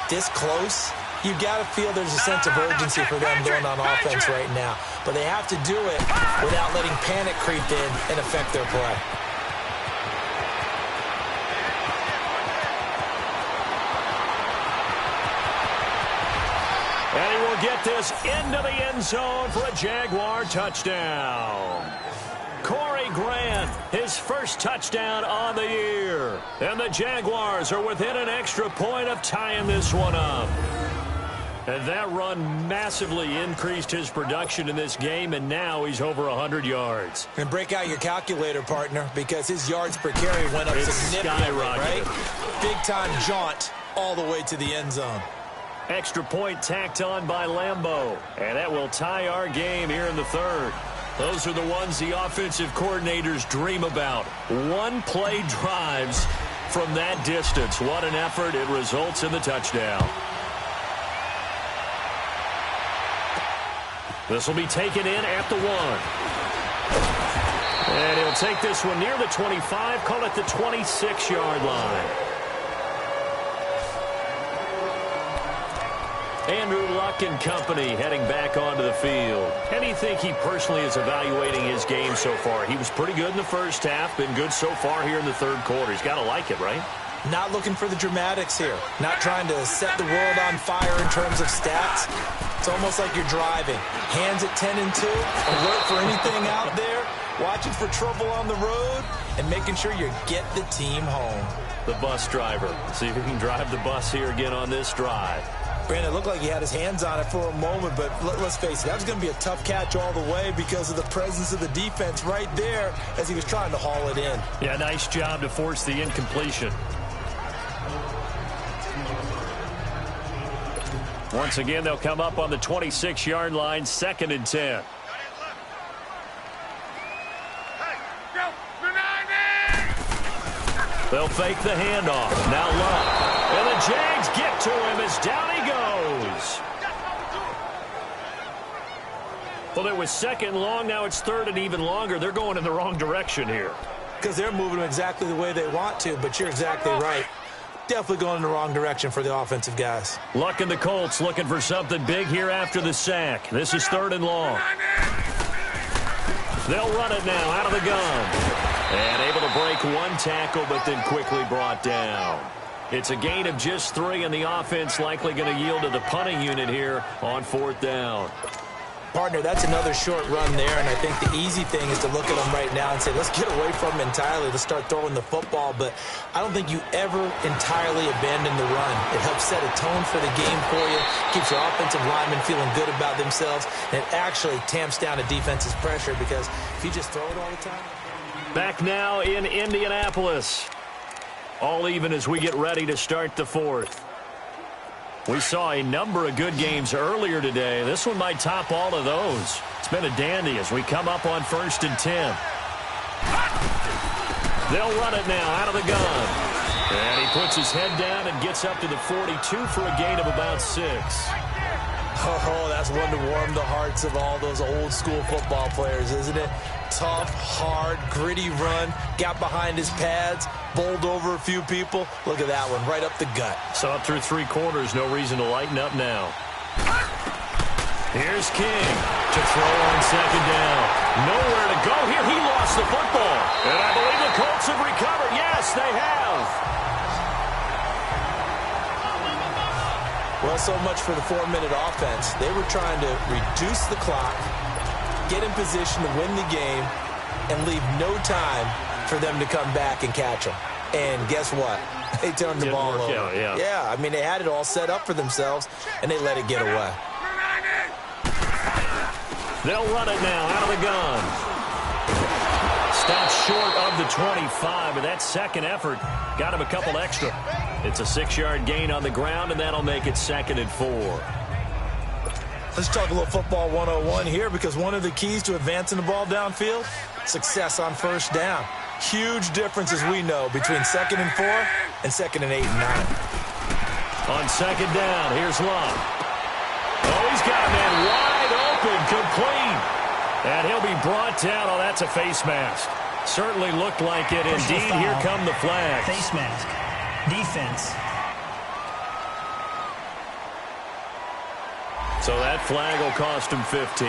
this close, you got to feel there's a sense of urgency for them going on offense right now. But they have to do it without letting panic creep in and affect their play. And he will get this into the end zone for a Jaguar touchdown. Corey Grant, his first touchdown on the year. And the Jaguars are within an extra point of tying this one up. And that run massively increased his production in this game, and now he's over 100 yards. And break out your calculator, partner, because his yards per carry went up significantly, right? Big-time jaunt all the way to the end zone. Extra point tacked on by Lambeau. And that will tie our game here in the 3rd. Those are the ones the offensive coordinators dream about. One-play drives from that distance. What an effort. It results in the touchdown. This will be taken in at the 1. And he'll take this one near the 25, call it the 26-yard line. Andrew Luck and company heading back onto the field. How do you think he personally is evaluating his game so far? He was pretty good in the first half, been good so far here in the 3rd quarter. He's got to like it, right? Not looking for the dramatics here. Not trying to set the world on fire in terms of stats. It's almost like you're driving. Hands at 10 and 2, alert for anything out there, watching for trouble on the road, and making sure you get the team home. The bus driver. See if he can drive the bus here again on this drive. Brandon, it looked like he had his hands on it for a moment, but let's face it, that was going to be a tough catch all the way because of the presence of the defense right there as he was trying to haul it in. Yeah, nice job to force the incompletion. Once again, they'll come up on the 26-yard line, 2nd and 10. They'll fake the handoff. Now Love. And the Jags get to him as down he goes. Well, it was second and long. Now it's third and even longer. They're going in the wrong direction here. Because they're moving exactly the way they want to, but you're exactly right. Definitely going in the wrong direction for the offensive guys. Luck and the Colts looking for something big here after the sack. This is third and long. They'll run it now out of the gun. And able to break one tackle, but then quickly brought down. It's a gain of just 3, and the offense likely going to yield to the punting unit here on 4th down. Partner, that's another short run there, and I think the easy thing is to look at them right now and say, let's get away from them entirely. Let's start throwing the football, but I don't think you ever entirely abandon the run. It helps set a tone for the game for you, keeps your offensive linemen feeling good about themselves, and it actually tamps down a defense's pressure because if you just throw it all the time. Back now in Indianapolis. All even as we get ready to start the 4th. We saw a number of good games earlier today. This one might top all of those. It's been a dandy as we come up on 1st and 10. They'll run it now out of the gun. And he puts his head down and gets up to the 42 for a gain of about 6. Oh, that's one to warm the hearts of all those old school football players, isn't it? Tough, hard, gritty run, got behind his pads, bowled over a few people. Look at that one, right up the gut. So up through 3 quarters, no reason to lighten up now. Here's King to throw on 2nd down. Nowhere to go here. He lost the football. And I believe the Colts have recovered. Yes, they have. Well, so much for the 4-minute offense. They were trying to reduce the clock, get in position to win the game, and leave no time for them to come back and catch them. And guess what? They turned the ball over. Yeah, I mean, they had it all set up for themselves, and they let it get away. They'll run it now out of the gun. Stopped short of the 25, but that second effort got him a couple extra. It's a 6-yard gain on the ground, and that'll make it 2nd and 4. Let's talk a little football 101 here, because one of the keys to advancing the ball downfield, success on 1st down. Huge difference, as we know, between 2nd and 4 and 2nd and 8 and 9. On 2nd down, here's Love. Oh, he's got a man wide open, complete. And he'll be brought down. Oh, that's a face mask. Certainly looked like it. Indeed, here come the flags. Face mask. Defense. So that flag will cost him 15.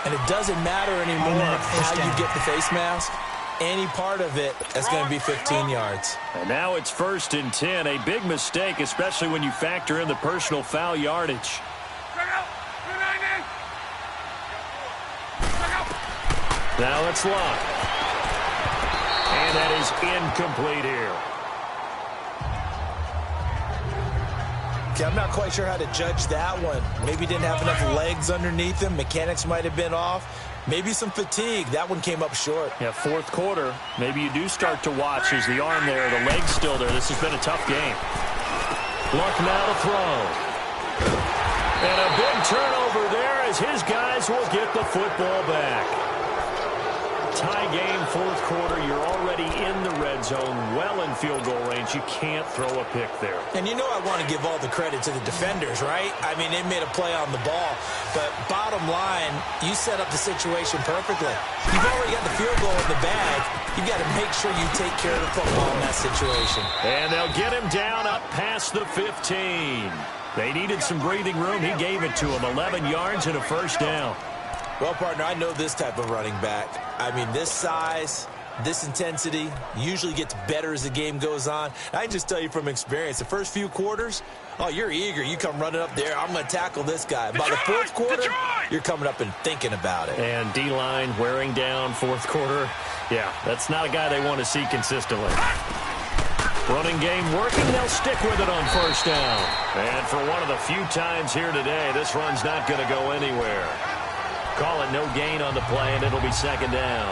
And it doesn't matter anymore how you get the face mask. Any part of it is going to be 15 yards. And now it's 1st and 10. A big mistake, especially when you factor in the personal foul yardage. Now it's Love. And that is incomplete here. Okay, I'm not quite sure how to judge that one. Maybe didn't have enough legs underneath him. Mechanics might have been off. Maybe some fatigue. That one came up short. Yeah, 4th quarter. Maybe you do start to watch as the arm there, the leg's still there. This has been a tough game. Luck now to throw. And a big turnover there as his guys will get the football back. Tie game, 4th quarter. You're already in the red zone, well in field goal range. You can't throw a pick there. And you know I want to give all the credit to the defenders, right? I mean, they made a play on the ball. But bottom line, you set up the situation perfectly. You've already got the field goal in the bag. You've got to make sure you take care of the football in that situation. And they'll get him down up past the 15. They needed some breathing room. He gave it to him. 11 yards and a 1st down. Well, partner, I know this type of running back. I mean, this size, this intensity usually gets better as the game goes on. I can just tell you from experience, the first few quarters, oh, you're eager. You come running up there, I'm going to tackle this guy. By the 4th quarter, you're coming up and thinking about it. And D-line wearing down 4th quarter. Yeah, that's not a guy they want to see consistently. Running game working. They'll stick with it on 1st down. And for one of the few times here today, this run's not going to go anywhere. Call it no gain on the play, and it'll be 2nd down.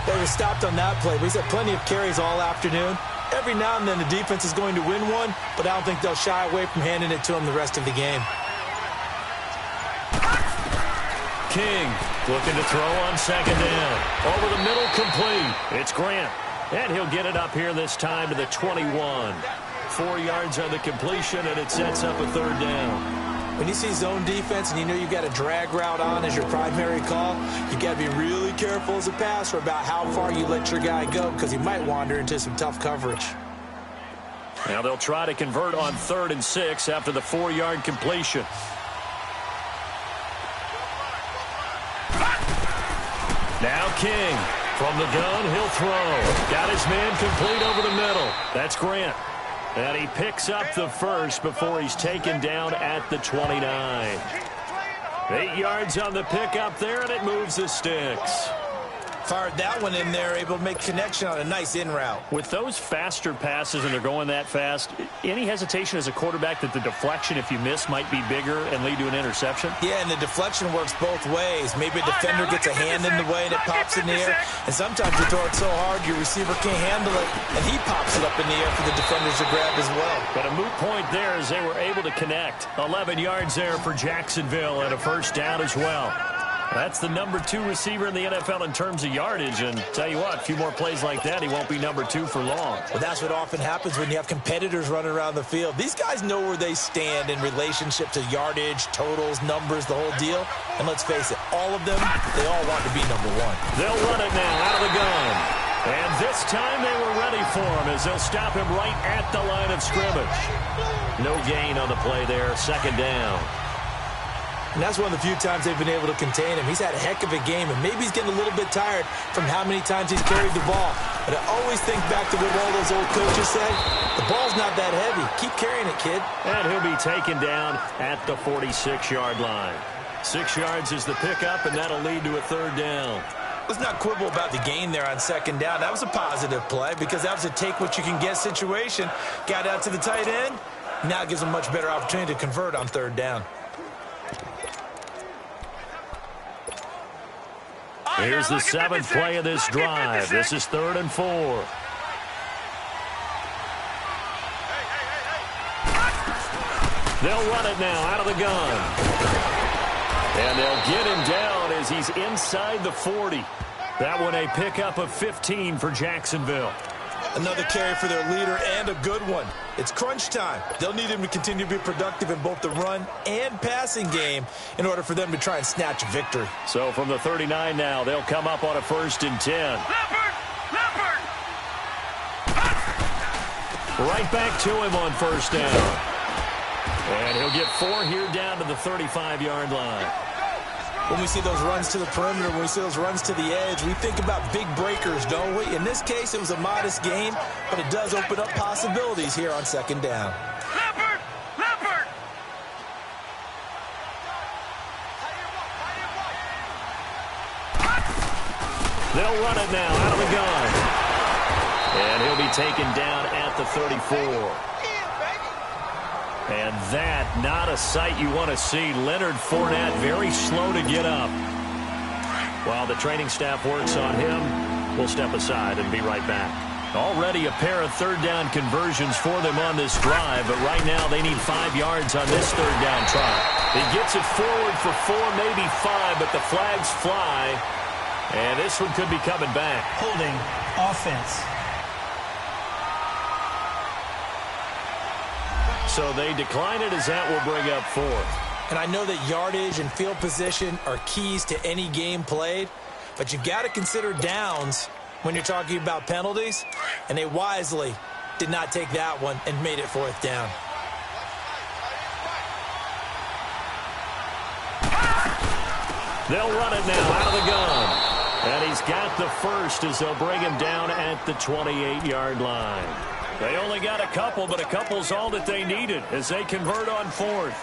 They were stopped on that play. We've had plenty of carries all afternoon. Every now and then the defense is going to win one, but I don't think they'll shy away from handing it to them the rest of the game. King looking to throw on 2nd down. Over the middle, complete. It's Grant. And he'll get it up here this time to the 21. 4 yards on the completion, and it sets up a third down. When you see zone defense and you know you've got a drag route on as your primary call, you got to be really careful as a passer about how far you let your guy go because he might wander into some tough coverage. Now they'll try to convert on 3rd and 6 after the 4-yard completion. Now King. From the gun, he'll throw. Got his man complete over the middle. That's Grant. And he picks up the first before he's taken down at the 29. 8 yards on the pickup there, and it moves the sticks. Fired that one in there, able to make connection on a nice in route. With those faster passes and they're going that fast, any hesitation as a quarterback that the deflection, if you miss, might be bigger and lead to an interception? Yeah, and the deflection works both ways. Maybe a defender gets a hand in the way and it pops in the air. And sometimes you throw it so hard your receiver can't handle it, and he pops it up in the air for the defenders to grab as well. But a moot point there as they were able to connect. 11 yards there for Jacksonville and a first down as well. That's the number 2 receiver in the NFL in terms of yardage, and tell you what, a few more plays like that, he won't be number 2 for long. Well, that's what often happens when you have competitors running around the field. These guys know where they stand in relationship to yardage, totals, numbers, the whole deal. And let's face it, all of them, they all want to be number 1. They'll run it now out of the gun. And this time they were ready for him as they'll stop him right at the line of scrimmage. No gain on the play there, 2nd down. And that's one of the few times they've been able to contain him. He's had a heck of a game, and maybe he's getting a little bit tired from how many times he's carried the ball. But I always think back to what all those old coaches say. The ball's not that heavy. Keep carrying it, kid. And he'll be taken down at the 46-yard line. 6 yards is the pickup, and that'll lead to a 3rd down. Let's not quibble about the gain there on 2nd down. That was a positive play because that was a take-what-you-can-get situation. Got out to the tight end. Now gives him a much better opportunity to convert on 3rd down. Here's the 7th play of this drive. This is 3rd and 4. They'll run it now out of the gun. And they'll get him down as he's inside the 40. That one a pickup of 15 for Jacksonville. Another carry for their leader and a good one. It's crunch time. They'll need him to continue to be productive in both the run and passing game in order for them to try and snatch a victory. So from the 39 now, they'll come up on a 1st and 10. Leopard! Right back to him on 1st down. And he'll get 4 here down to the 35-yard line. When we see those runs to the perimeter, when we see those runs to the edge, we think about big breakers, don't we? In this case, it was a modest game, but it does open up possibilities here on 2nd down. Leopard! They'll run it now out of the gun. And he'll be taken down at the 34. And that, not a sight you want to see. Leonard Fournette very slow to get up. While the training staff works on him, we'll step aside and be right back. Already a pair of 3rd down conversions for them on this drive, but right now they need 5 yards on this 3rd down try. He gets it forward for 4, maybe 5, but the flags fly, and this one could be coming back. Holding offense. So they decline it as that will bring up 4th. And I know that yardage and field position are keys to any game played, but you got to consider downs when you're talking about penalties, and they wisely did not take that one and made it 4th down. They'll run it now out of the gun. And he's got the first as they'll bring him down at the 28-yard line. They only got a couple, but a couple's all that they needed as they convert on 4th.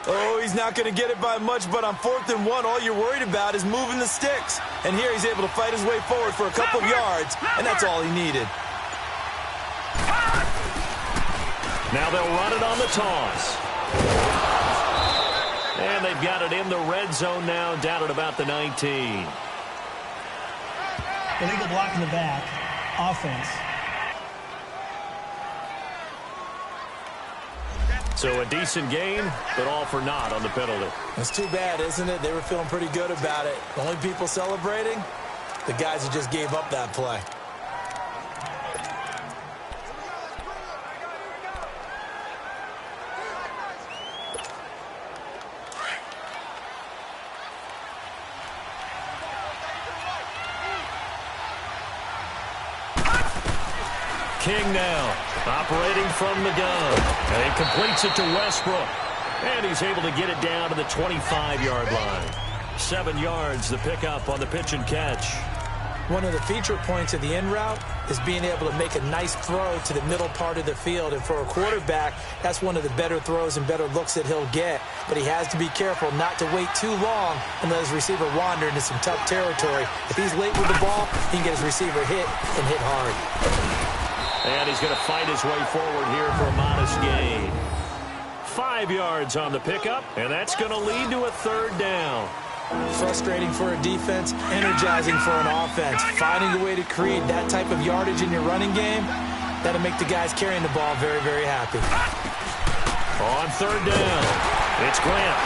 Oh, he's not going to get it by much, but on 4th and 1, all you're worried about is moving the sticks. And here he's able to fight his way forward for a couple of yards, and that's all he needed. Now they'll run it on the toss. And they've got it in the red zone now, down at about the 19. Illegal block in the back. Offense. So a decent game, but all for naught on the penalty. It's too bad, isn't it? They were feeling pretty good about it. The only people celebrating, the guys who just gave up that play. King now, operating from the gun. And he completes it to Westbrook. And he's able to get it down to the 25-yard line. 7 yards, the pickup on the pitch and catch. One of the feature points of the in route is being able to make a nice throw to the middle part of the field. And for a quarterback, that's one of the better throws and better looks that he'll get. But he has to be careful not to wait too long and let his receiver wander into some tough territory. If he's late with the ball, he can get his receiver hit and hit hard. And he's going to fight his way forward here for a modest gain. 5 yards on the pickup, and that's going to lead to a third down. Frustrating for a defense, energizing for an offense. Finding a way to create that type of yardage in your running game, that'll make the guys carrying the ball very, very happy. On third down, it's Grant.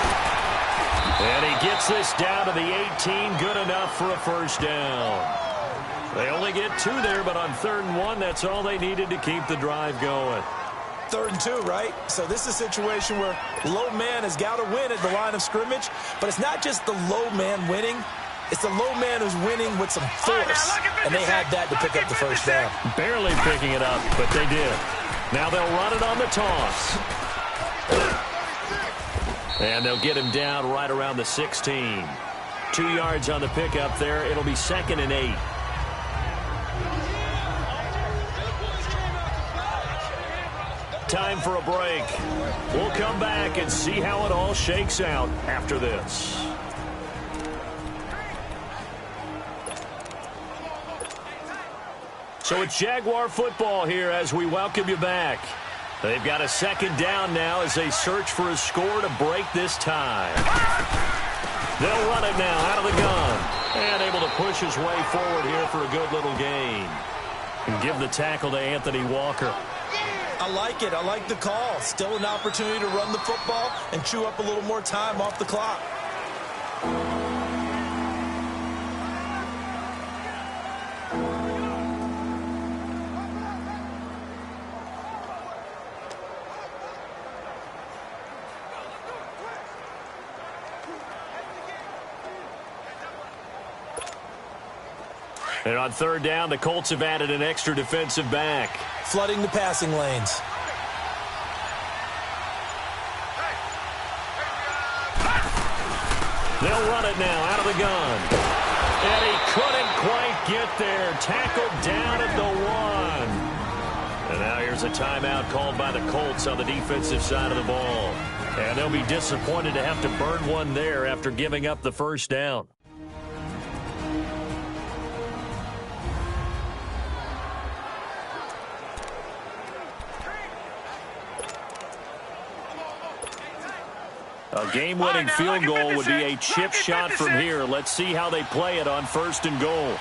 And he gets this down to the 18, good enough for a first down. They only get 2 there, but on 3rd and 1, that's all they needed to keep the drive going. 3rd and 2, right? So this is a situation where low man has got to win at the line of scrimmage, but it's not just the low man winning. It's the low man who's winning with some force, and they had that to pick up the first down. Barely picking it up, but they did. Now they'll run it on the toss. And they'll get him down right around the 16. 2 yards on the pickup there. It'll be 2nd and 8. Time for a break. We'll come back and see how it all shakes out after this. So it's Jaguar football here as we welcome you back. They've got a 2nd down now as they search for a score to break this tie. They'll run it now out of the gun. And able to push his way forward here for a good little gain. And give the tackle to Anthony Walker. I like it. I like the call. Still an opportunity to run the football and chew up a little more time off the clock. And on 3rd down, the Colts have added an extra defensive back. Flooding the passing lanes. They'll run it now out of the gun. And he couldn't quite get there. Tackled down at the 1. And now here's a timeout called by the Colts on the defensive side of the ball. And they'll be disappointed to have to burn one there after giving up the first down. A game-winning field goal would be a chip shot from here. Let's see how they play it on 1st and goal.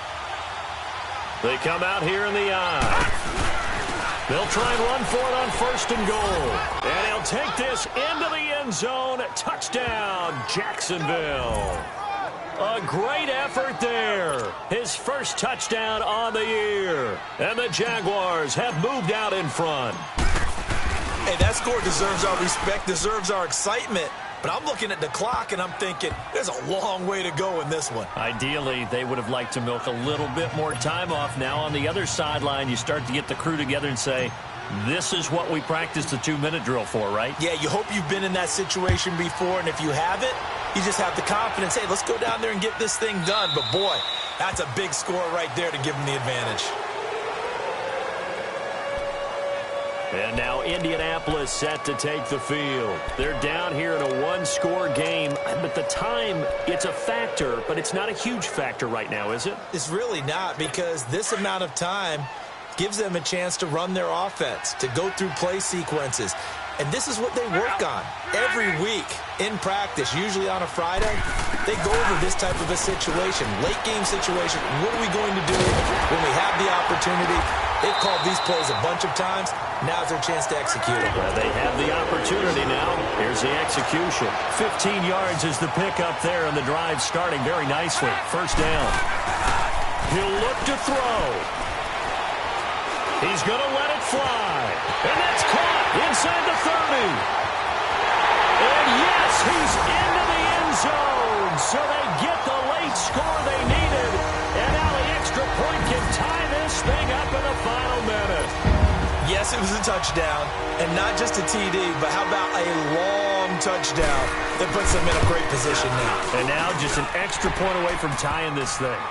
They come out here in the eye. They'll try and run for it on 1st and goal. And he'll take this into the end zone. Touchdown, Jacksonville. A great effort there. His first touchdown on the year. And the Jaguars have moved out in front. Hey, that score deserves our respect, deserves our excitement. But I'm looking at the clock, and I'm thinking, there's a long way to go in this one. Ideally, they would have liked to milk a little bit more time off. Now, on the other sideline, you start to get the crew together and say, this is what we practiced the 2-minute drill for, right? Yeah, you hope you've been in that situation before, and if you haven't, you just have the confidence, hey, let's go down there and get this thing done. But, boy, that's a big score right there to give them the advantage. And now Indianapolis set to take the field. They're down here in a 1-score game. But the time, it's a factor, but it's not a huge factor right now, is it? It's really not, because this amount of time gives them a chance to run their offense, to go through play sequences. And this is what they work on every week in practice, usually on a Friday. They go over this type of a situation, late game situation. What are we going to do when we have the opportunity? They've called these plays a bunch of times. Now's their chance to execute it. Well, they have the opportunity now. Here's the execution. 15 yards is the pickup there, and the drive starting very nicely. First down. He'll look to throw. He's going to let it fly. And that's caught inside the 30. And yes, he's into the end zone. So they get the late score they needed. And now the extra point can tie this thing up in the final minute. Yes, it was a touchdown, and not just a TD, but how about a long touchdown that puts them in a great position now. And now just an extra point away from tying this thing.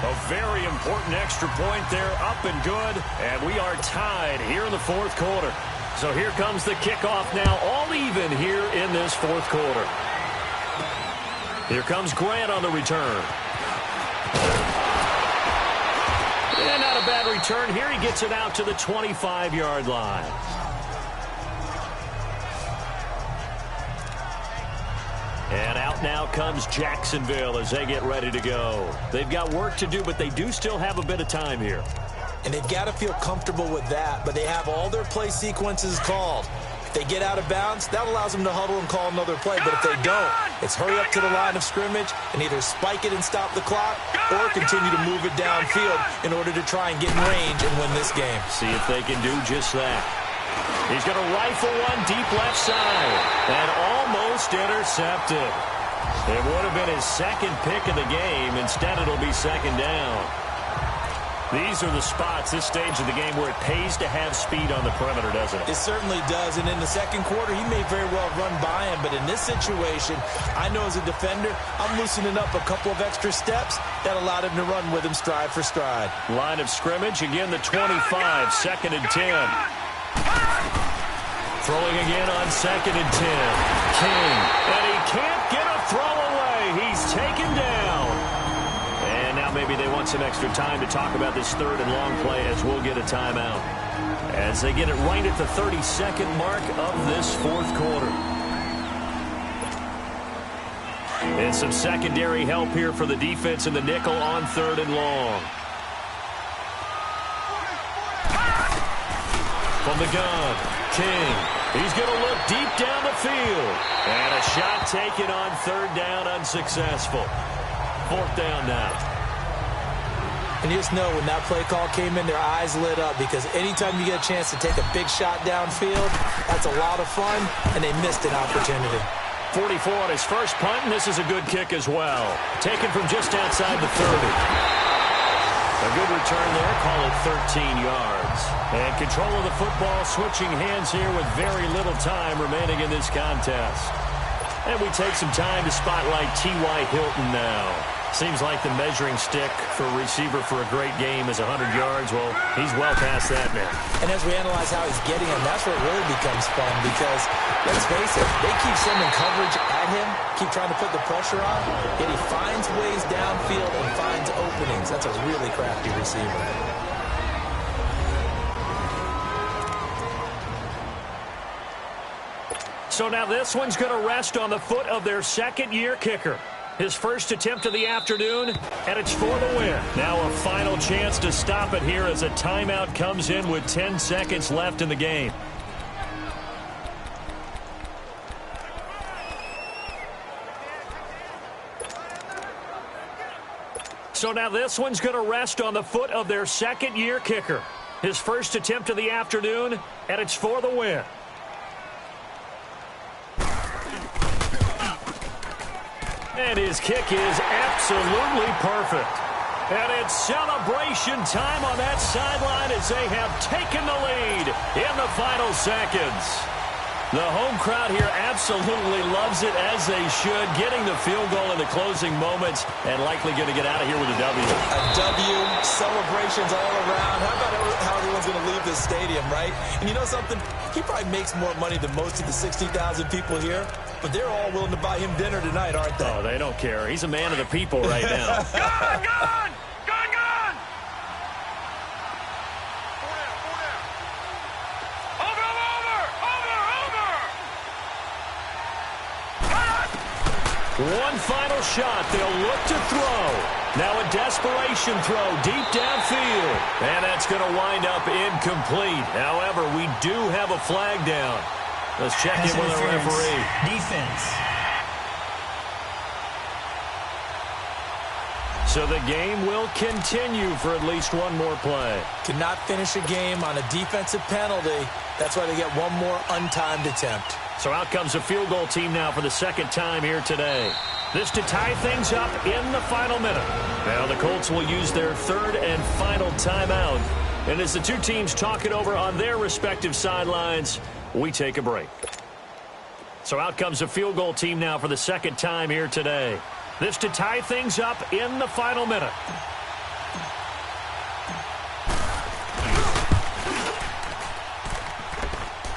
A very important extra point there, up and good, and we are tied here in the fourth quarter. So here comes the kickoff now, all even here in this fourth quarter. Here comes Grant on the return. And not a bad return here. He gets it out to the 25-yard line. And out now comes Jacksonville as they get ready to go. They've got work to do, but they do still have a bit of time here. And they've got to feel comfortable with that, but they have all their play sequences called. If they get out of bounds, that allows them to huddle and call another play. But if they don't, it's hurry up to the line of scrimmage and either spike it and stop the clock or continue to move it downfield in order to try and get in range and win this game. See if they can do just that. He's going to rifle one deep left side and almost intercepted. It would have been his second pick of the game. Instead, it'll be second down. These are the spots, this stage of the game, where it pays to have speed on the perimeter, doesn't it? It certainly does, and in the second quarter, he may very well run by him, but in this situation, I know as a defender, I'm loosening up a couple of extra steps that allowed him to run with him stride for stride. Line of scrimmage, again the 25, second and 10. Throwing again on second and 10. King, and he can't get a throw away. He's taken down. And now maybe they want some extra time to talk about this third and long play as we'll get a timeout. As they get it right at the 32nd mark of this fourth quarter. And some secondary help here for the defense in the nickel on third and long. From the gun, King. He's going to look deep down the field. And a shot taken on third down, unsuccessful. Fourth down now. And you just know when that play call came in, their eyes lit up because anytime you get a chance to take a big shot downfield, that's a lot of fun, and they missed an opportunity. 44 on his first punt, and this is a good kick as well. Taken from just outside the 30. A good return there, call it 13 yards. And control of the football, switching hands here with very little time remaining in this contest. And we take some time to spotlight T.Y. Hilton now. Seems like the measuring stick for a receiver for a great game is 100 yards. Well, he's well past that now. And as we analyze how he's getting him, that's where it really becomes fun because, let's face it, they keep sending coverage at him, keep trying to put the pressure on, yet he finds ways downfield and finds openings. That's a really crafty receiver. So now this one's going to rest on the foot of their second-year kicker. His first attempt of the afternoon, and it's for the win. Now a final chance to stop it here as a timeout comes in with 10 seconds left in the game. So now this one's going to rest on the foot of their second-year kicker. His first attempt of the afternoon, and it's for the win. And his kick is absolutely perfect. And it's celebration time on that sideline as they have taken the lead in the final seconds. The home crowd here absolutely loves it, as they should, getting the field goal in the closing moments and likely going to get out of here with a W. A W, celebrations all around. How about how everyone's going to leave this stadium, right? And you know something? He probably makes more money than most of the 60,000 people here, but they're all willing to buy him dinner tonight, aren't they? Oh, they don't care. He's a man of the people right now. Gun! Gun! Gun! Gun! One final shot. They'll look to throw. Now a desperation throw deep downfield. And that's going to wind up incomplete. However, we do have a flag down. Let's check in with our referee. Defense. So the game will continue for at least one more play. Cannot finish a game on a defensive penalty. That's why they get one more untimed attempt. So out comes the field goal team now for the second time here today. This to tie things up in the final minute. Now the Colts will use their third and final timeout And as the two teams talk it over on their respective sidelines, we take a break. So out comes a field goal team now for the second time here today. This to tie things up in the final minute.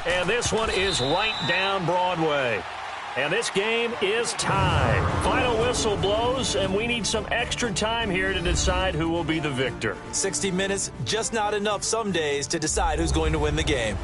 And this one is right down Broadway. And this game is tied. Final whistle blows, and we need some extra time here to decide who will be the victor. 60 minutes, just not enough some days to decide who's going to win the game.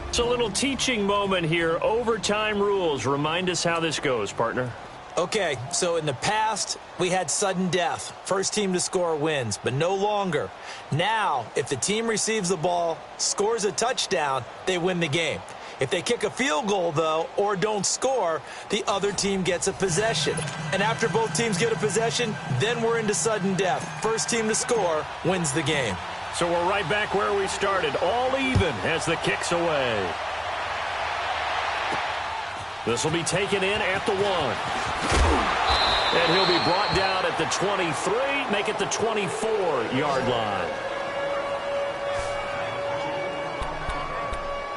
It's a little teaching moment here. Overtime rules. Remind us how this goes, partner. Okay, so in the past, we had sudden death. First team to score wins, but no longer. Now, if the team receives the ball, scores a touchdown, they win the game. If they kick a field goal, though, or don't score, the other team gets a possession. And after both teams get a possession, then we're into sudden death. First team to score wins the game. So we're right back where we started, all even as the kick's away. This will be taken in at the 1. And he'll be brought down at the 23, make it the 24-yard line.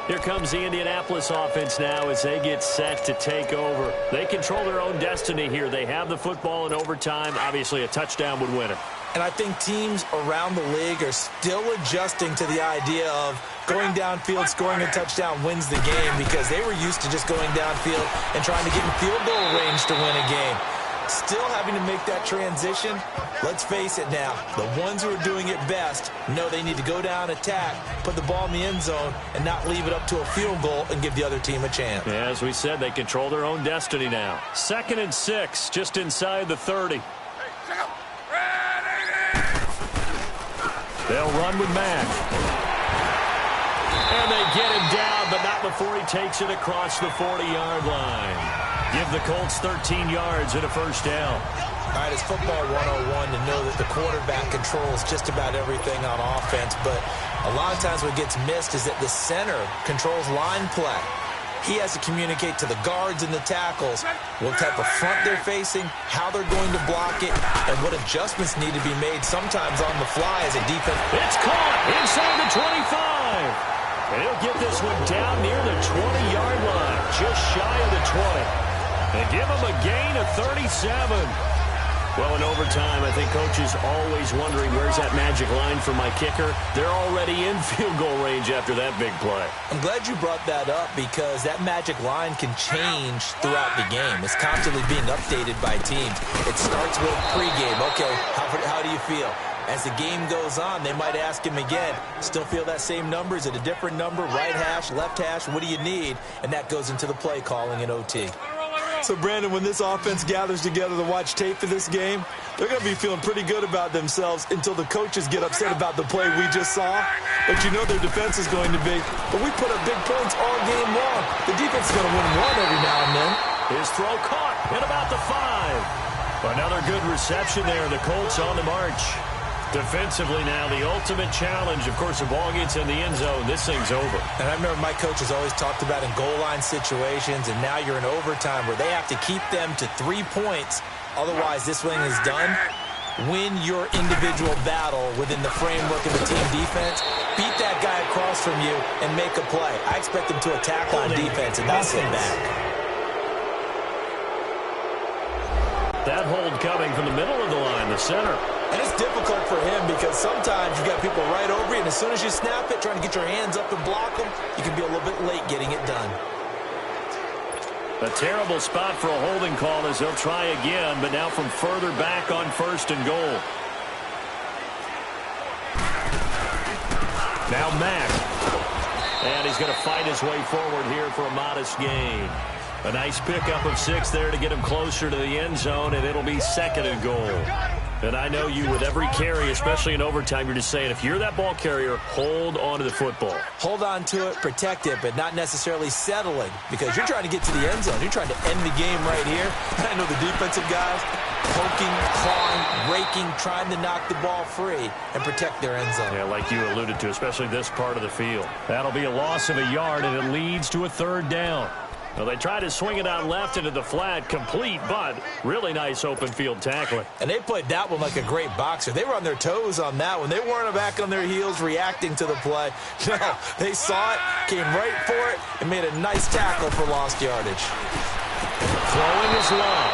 Here comes the Indianapolis offense now as they get set to take over. They control their own destiny here. They have the football in overtime. Obviously, a touchdown would win it. And I think teams around the league are still adjusting to the idea of going downfield, scoring a touchdown wins the game, because they were used to just going downfield and trying to get in field goal range to win a game. Still having to make that transition. Let's face it now, the ones who are doing it best know they need to go down, attack, put the ball in the end zone, and not leave it up to a field goal and give the other team a chance. Yeah, as we said, they control their own destiny now. 2nd and 6, just inside the 30. They'll run with Mack. And they get him down, but not before he takes it across the 40-yard line. Give the Colts 13 yards and a first down. All right, it's football 101 to know that the quarterback controls just about everything on offense, but a lot of times what gets missed is that the center controls line play. He has to communicate to the guards and the tackles what type of front they're facing, how they're going to block it, and what adjustments need to be made sometimes on the fly as a defense. It's caught inside the 25. And he'll get this one down near the 20-yard line, just shy of the 20. And give him a gain of 37. Well, in overtime, I think Coach is always wondering, where's that magic line for my kicker? They're already in field goal range after that big play. I'm glad you brought that up, because that magic line can change throughout the game. It's constantly being updated by teams. It starts with pregame. Okay, how do you feel? As the game goes on, they might ask him again, still feel that same number? Is it a different number? Right hash, left hash, what do you need? And that goes into the play calling in OT. So, Brandon, when this offense gathers together to watch tape for this game, they're going to be feeling pretty good about themselves until the coaches get upset about the play we just saw. But you know their defense is going to be, but we put up big points all game long. The defense is going to win one every now and then. His throw caught at about the 5. Another good reception there. The Colts on the march. Defensively now, the ultimate challenge. Of course, the ball gets in the end zone. This thing's over. And I remember my coach has always talked about in goal line situations, and now you're in overtime where they have to keep them to 3 points. Otherwise, this thing is done. Win your individual battle within the framework of the team defense. Beat that guy across from you and make a play. I expect them to attack on defense and not sit back. That hold coming from the middle of the line, the center. And it's difficult for him because sometimes you've got people right over you, and as soon as you snap it, trying to get your hands up and block them, you can be a little bit late getting it done. A terrible spot for a holding call as they'll try again, but now from further back on 1st and goal. Now Mack. And he's going to fight his way forward here for a modest gain. A nice pickup of 6 there to get him closer to the end zone, and it'll be 2nd and goal. And I know you, with every carry, especially in overtime, you're just saying, if you're that ball carrier, hold on to the football. Hold on to it, protect it, but not necessarily settling, because you're trying to get to the end zone. You're trying to end the game right here. I know the defensive guys poking, clawing, raking, trying to knock the ball free and protect their end zone. Yeah, like you alluded to, especially this part of the field. That'll be a loss of a yard, and it leads to a 3rd down. Well, they tried to swing it out left into the flat, complete, but really nice open field tackling. And they played that one like a great boxer. They were on their toes on that one. They weren't back on their heels reacting to the play. No, they saw it, came right for it, and made a nice tackle for lost yardage. Throwing is low,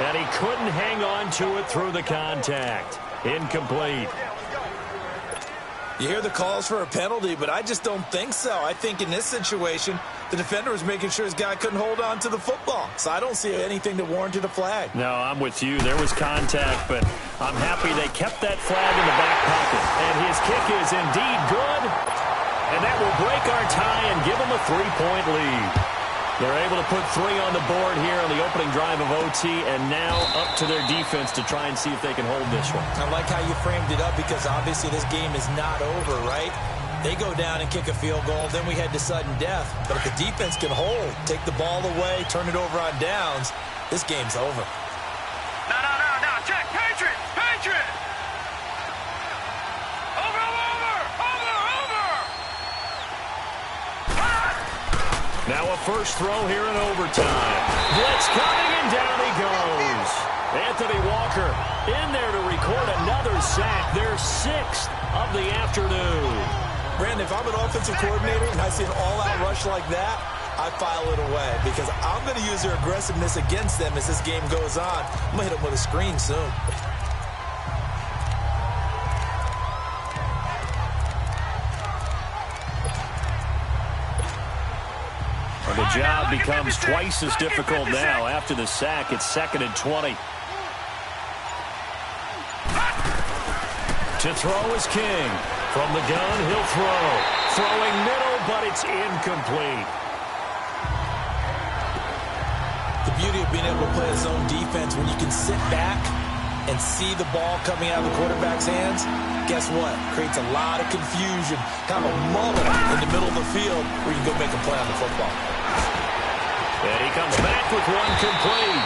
and he couldn't hang on to it through the contact. Incomplete. You hear the calls for a penalty, but I just don't think so. I think in this situation, the defender was making sure his guy couldn't hold on to the football. So I don't see anything that warranted a flag. No, I'm with you. There was contact, but I'm happy they kept that flag in the back pocket. And his kick is indeed good. And that will break our tie and give him a 3-point lead. They're able to put 3 on the board here on the opening drive of OT, and now up to their defense to try and see if they can hold this one. I like how you framed it up because obviously this game is not over, right? They go down and kick a field goal, then we head to sudden death. But if the defense can hold, take the ball away, turn it over on downs, this game's over. No, check. Patriot! Over! Now a first throw here in overtime. Blitz coming, and down he goes. Anthony Walker in there to record another sack, their 6th of the afternoon. Brandon, if I'm an offensive coordinator and I see an all-out rush like that, I file it away because I'm going to use their aggressiveness against them as this game goes on. I'm going to hit them with a screen soon. The job becomes twice as difficult now. After the sack, it's 2nd and 20. To throw is King. From the gun, he'll throw. Throwing middle, but it's incomplete. The beauty of being able to play a zone defense when you can sit back and see the ball coming out of the quarterback's hands, guess what? Creates a lot of confusion. Kind of a mullet in the middle of the field where you can go make a play on the football. And he comes back with one complete.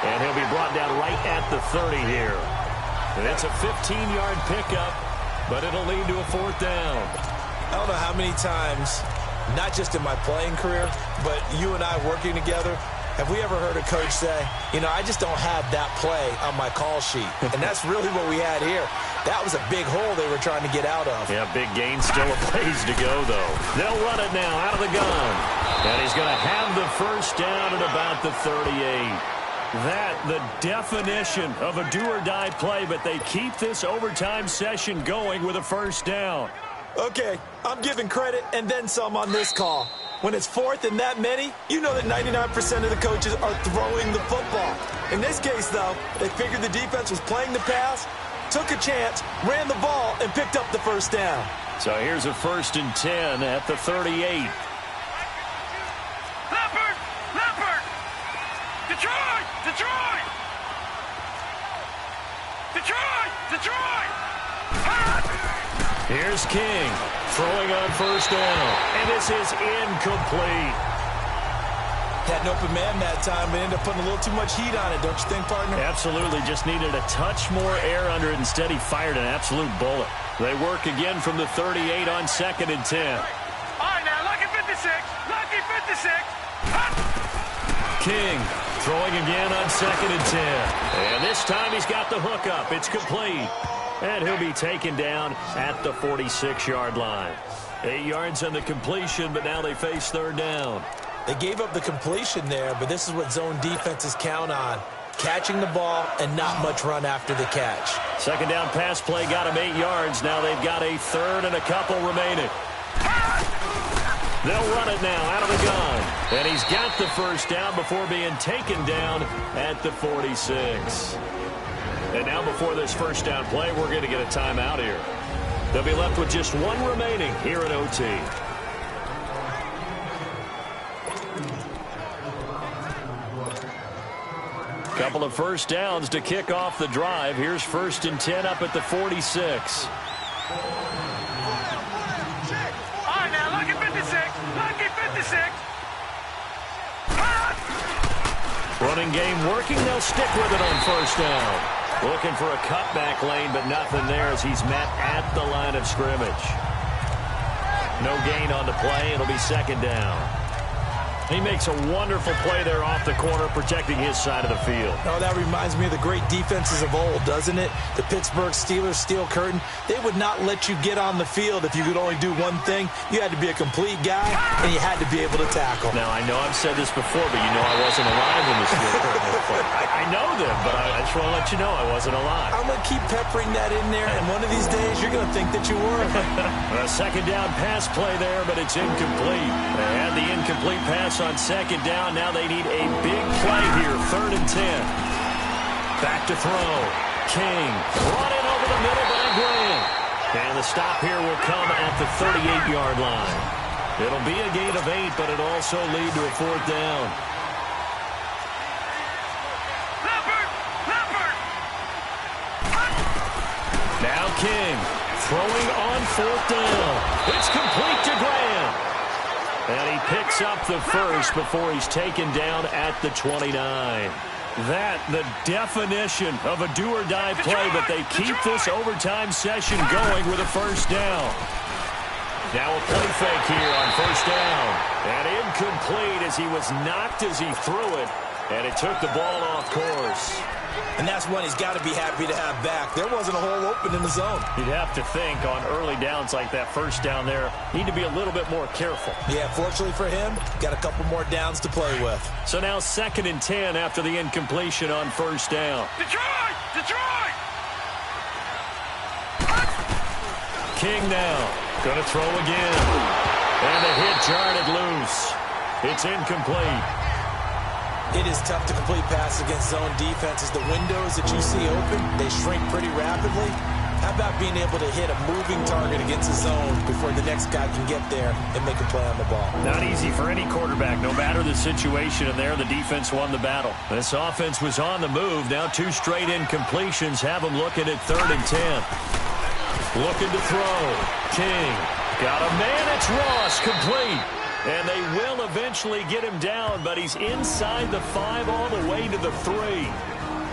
And he'll be brought down right at the 30 here. And it's a 15-yard pickup, but it'll lead to a 4th down. I don't know how many times, not just in my playing career, but you and I working together, have we ever heard a coach say, I just don't have that play on my call sheet. And that's really what we had here. That was a big hole they were trying to get out of. Yeah, big gain, still a ways to go, though. They'll run it now out of the gun. And he's going to have the first down at about the 38. That, the definition of a do-or-die play, but they keep this overtime session going with a first down. Okay, I'm giving credit and then some on this call. When it's 4th and that many, you know that 99% of the coaches are throwing the football. In this case, though, they figured the defense was playing the pass, took a chance, ran the ball, and picked up the first down. So here's a 1st and 10 at the 38. Leopard! Detroit! Here's King throwing on first down, and this is incomplete. Had an open man that time, but ended up putting a little too much heat on it, don't you think, partner? Absolutely, just needed a touch more air under it. Instead, he fired an absolute bullet. They work again from the 38 on 2nd and 10. All right, now, lucky 56. King throwing again on 2nd and 10. And this time he's got the hook up. It's complete. And he'll be taken down at the 46-yard line. 8 yards on the completion, but now they face 3rd down. They gave up the completion there, but this is what zone defenses count on. Catching the ball and not much run after the catch. 2nd down pass play got him 8 yards. Now they've got a 3rd and a couple remaining. They'll run it now out of the gun. And he's got the first down before being taken down at the 46. And now before this first down play, we're going to get a timeout here. They'll be left with just 1 remaining here in OT. Couple of first downs to kick off the drive. Here's 1st and 10 up at the 46. All right, now, lucky 56. Running game working. They'll stick with it on first down. Looking for a cutback lane, but nothing there as he's met at the line of scrimmage. No gain on the play. It'll be 2nd down. He makes a wonderful play there off the corner, protecting his side of the field. Oh, that reminds me of the great defenses of old, doesn't it? The Pittsburgh Steelers steel curtain. They would not let you get on the field if you could only do one thing. You had to be a complete guy, and you had to be able to tackle. Now, I know I've said this before, but you know I wasn't alive when the steel curtain was played. I know them, but I just want to let you know I wasn't alive. I'm going to keep peppering that in there, and one of these days you're going to think that you were. A second down pass play there, but it's incomplete. They had the incomplete pass on second down. Now they need a big play here, 3rd and 10. Back to throw. King brought in over the middle by Graham. And the stop here will come at the 38-yard line. It'll be a gain of 8, but it'll also lead to a 4th down. Now King throwing on 4th down. It's complete to Graham. And he picks up the first before he's taken down at the 29. That, the definition of a do-or-die play, but they keep this overtime session going with a 1st down. Now a play fake here on 1st down. And incomplete as he was knocked as he threw it. And it took the ball off course. And that's one he's got to be happy to have back. There wasn't a hole open in the zone. You'd have to think on early downs like that 1st down there, need to be a little bit more careful. Yeah, fortunately for him, got a couple more downs to play with. So now 2nd and 10 after the incompletion on 1st down. Detroit! Detroit! King now, going to throw again. And the hit jarred it loose. It's incomplete. It is tough to complete passes against zone defenses. The windows that you see open, they shrink pretty rapidly. How about being able to hit a moving target against a zone before the next guy can get there and make a play on the ball? Not easy for any quarterback, no matter the situation, and there the defense won the battle. This offense was on the move. Now 2 straight incompletions have them looking at 3rd and 10. Looking to throw. King got a man. It's Ross, complete. And they will eventually get him down, but he's inside the 5 all the way to the 3.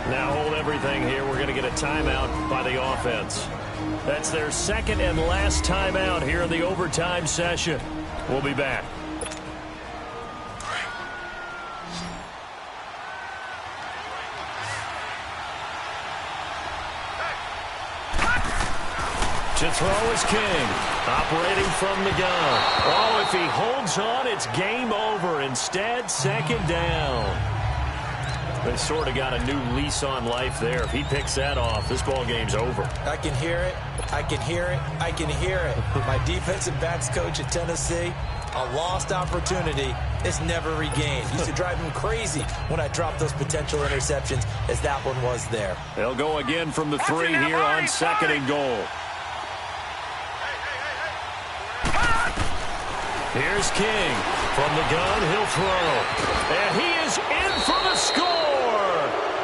Now hold everything here. We're going to get a timeout by the offense. That's their 2nd and last timeout here in the overtime session. We'll be back. To throw is King, operating from the gun. Oh, if he holds on, it's game over. Instead, 2nd down. They sort of got a new lease on life there. If he picks that off, this ball game's over. I can hear it. I can hear it. I can hear it. My defensive backs coach at Tennessee, a lost opportunity is never regained. Used to drive him crazy when I dropped those potential interceptions, as that one was there. They'll go again from the 3 here on 2nd and goal. Here's King. From the gun, he'll throw. And he is in for the score.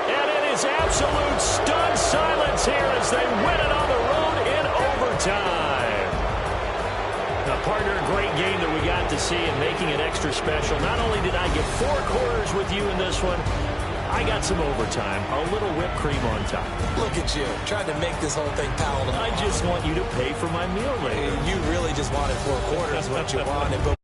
And it is absolute stunned silence here as they win it on the road in overtime. Now, partner, a great game that we got to see and making it extra special. Not only did I get 4 quarters with you in this one, I got some overtime, a little whipped cream on top. Look at you, trying to make this whole thing palatable. I just want you to pay for my meal later. You really just wanted 4 quarters, what you wanted. But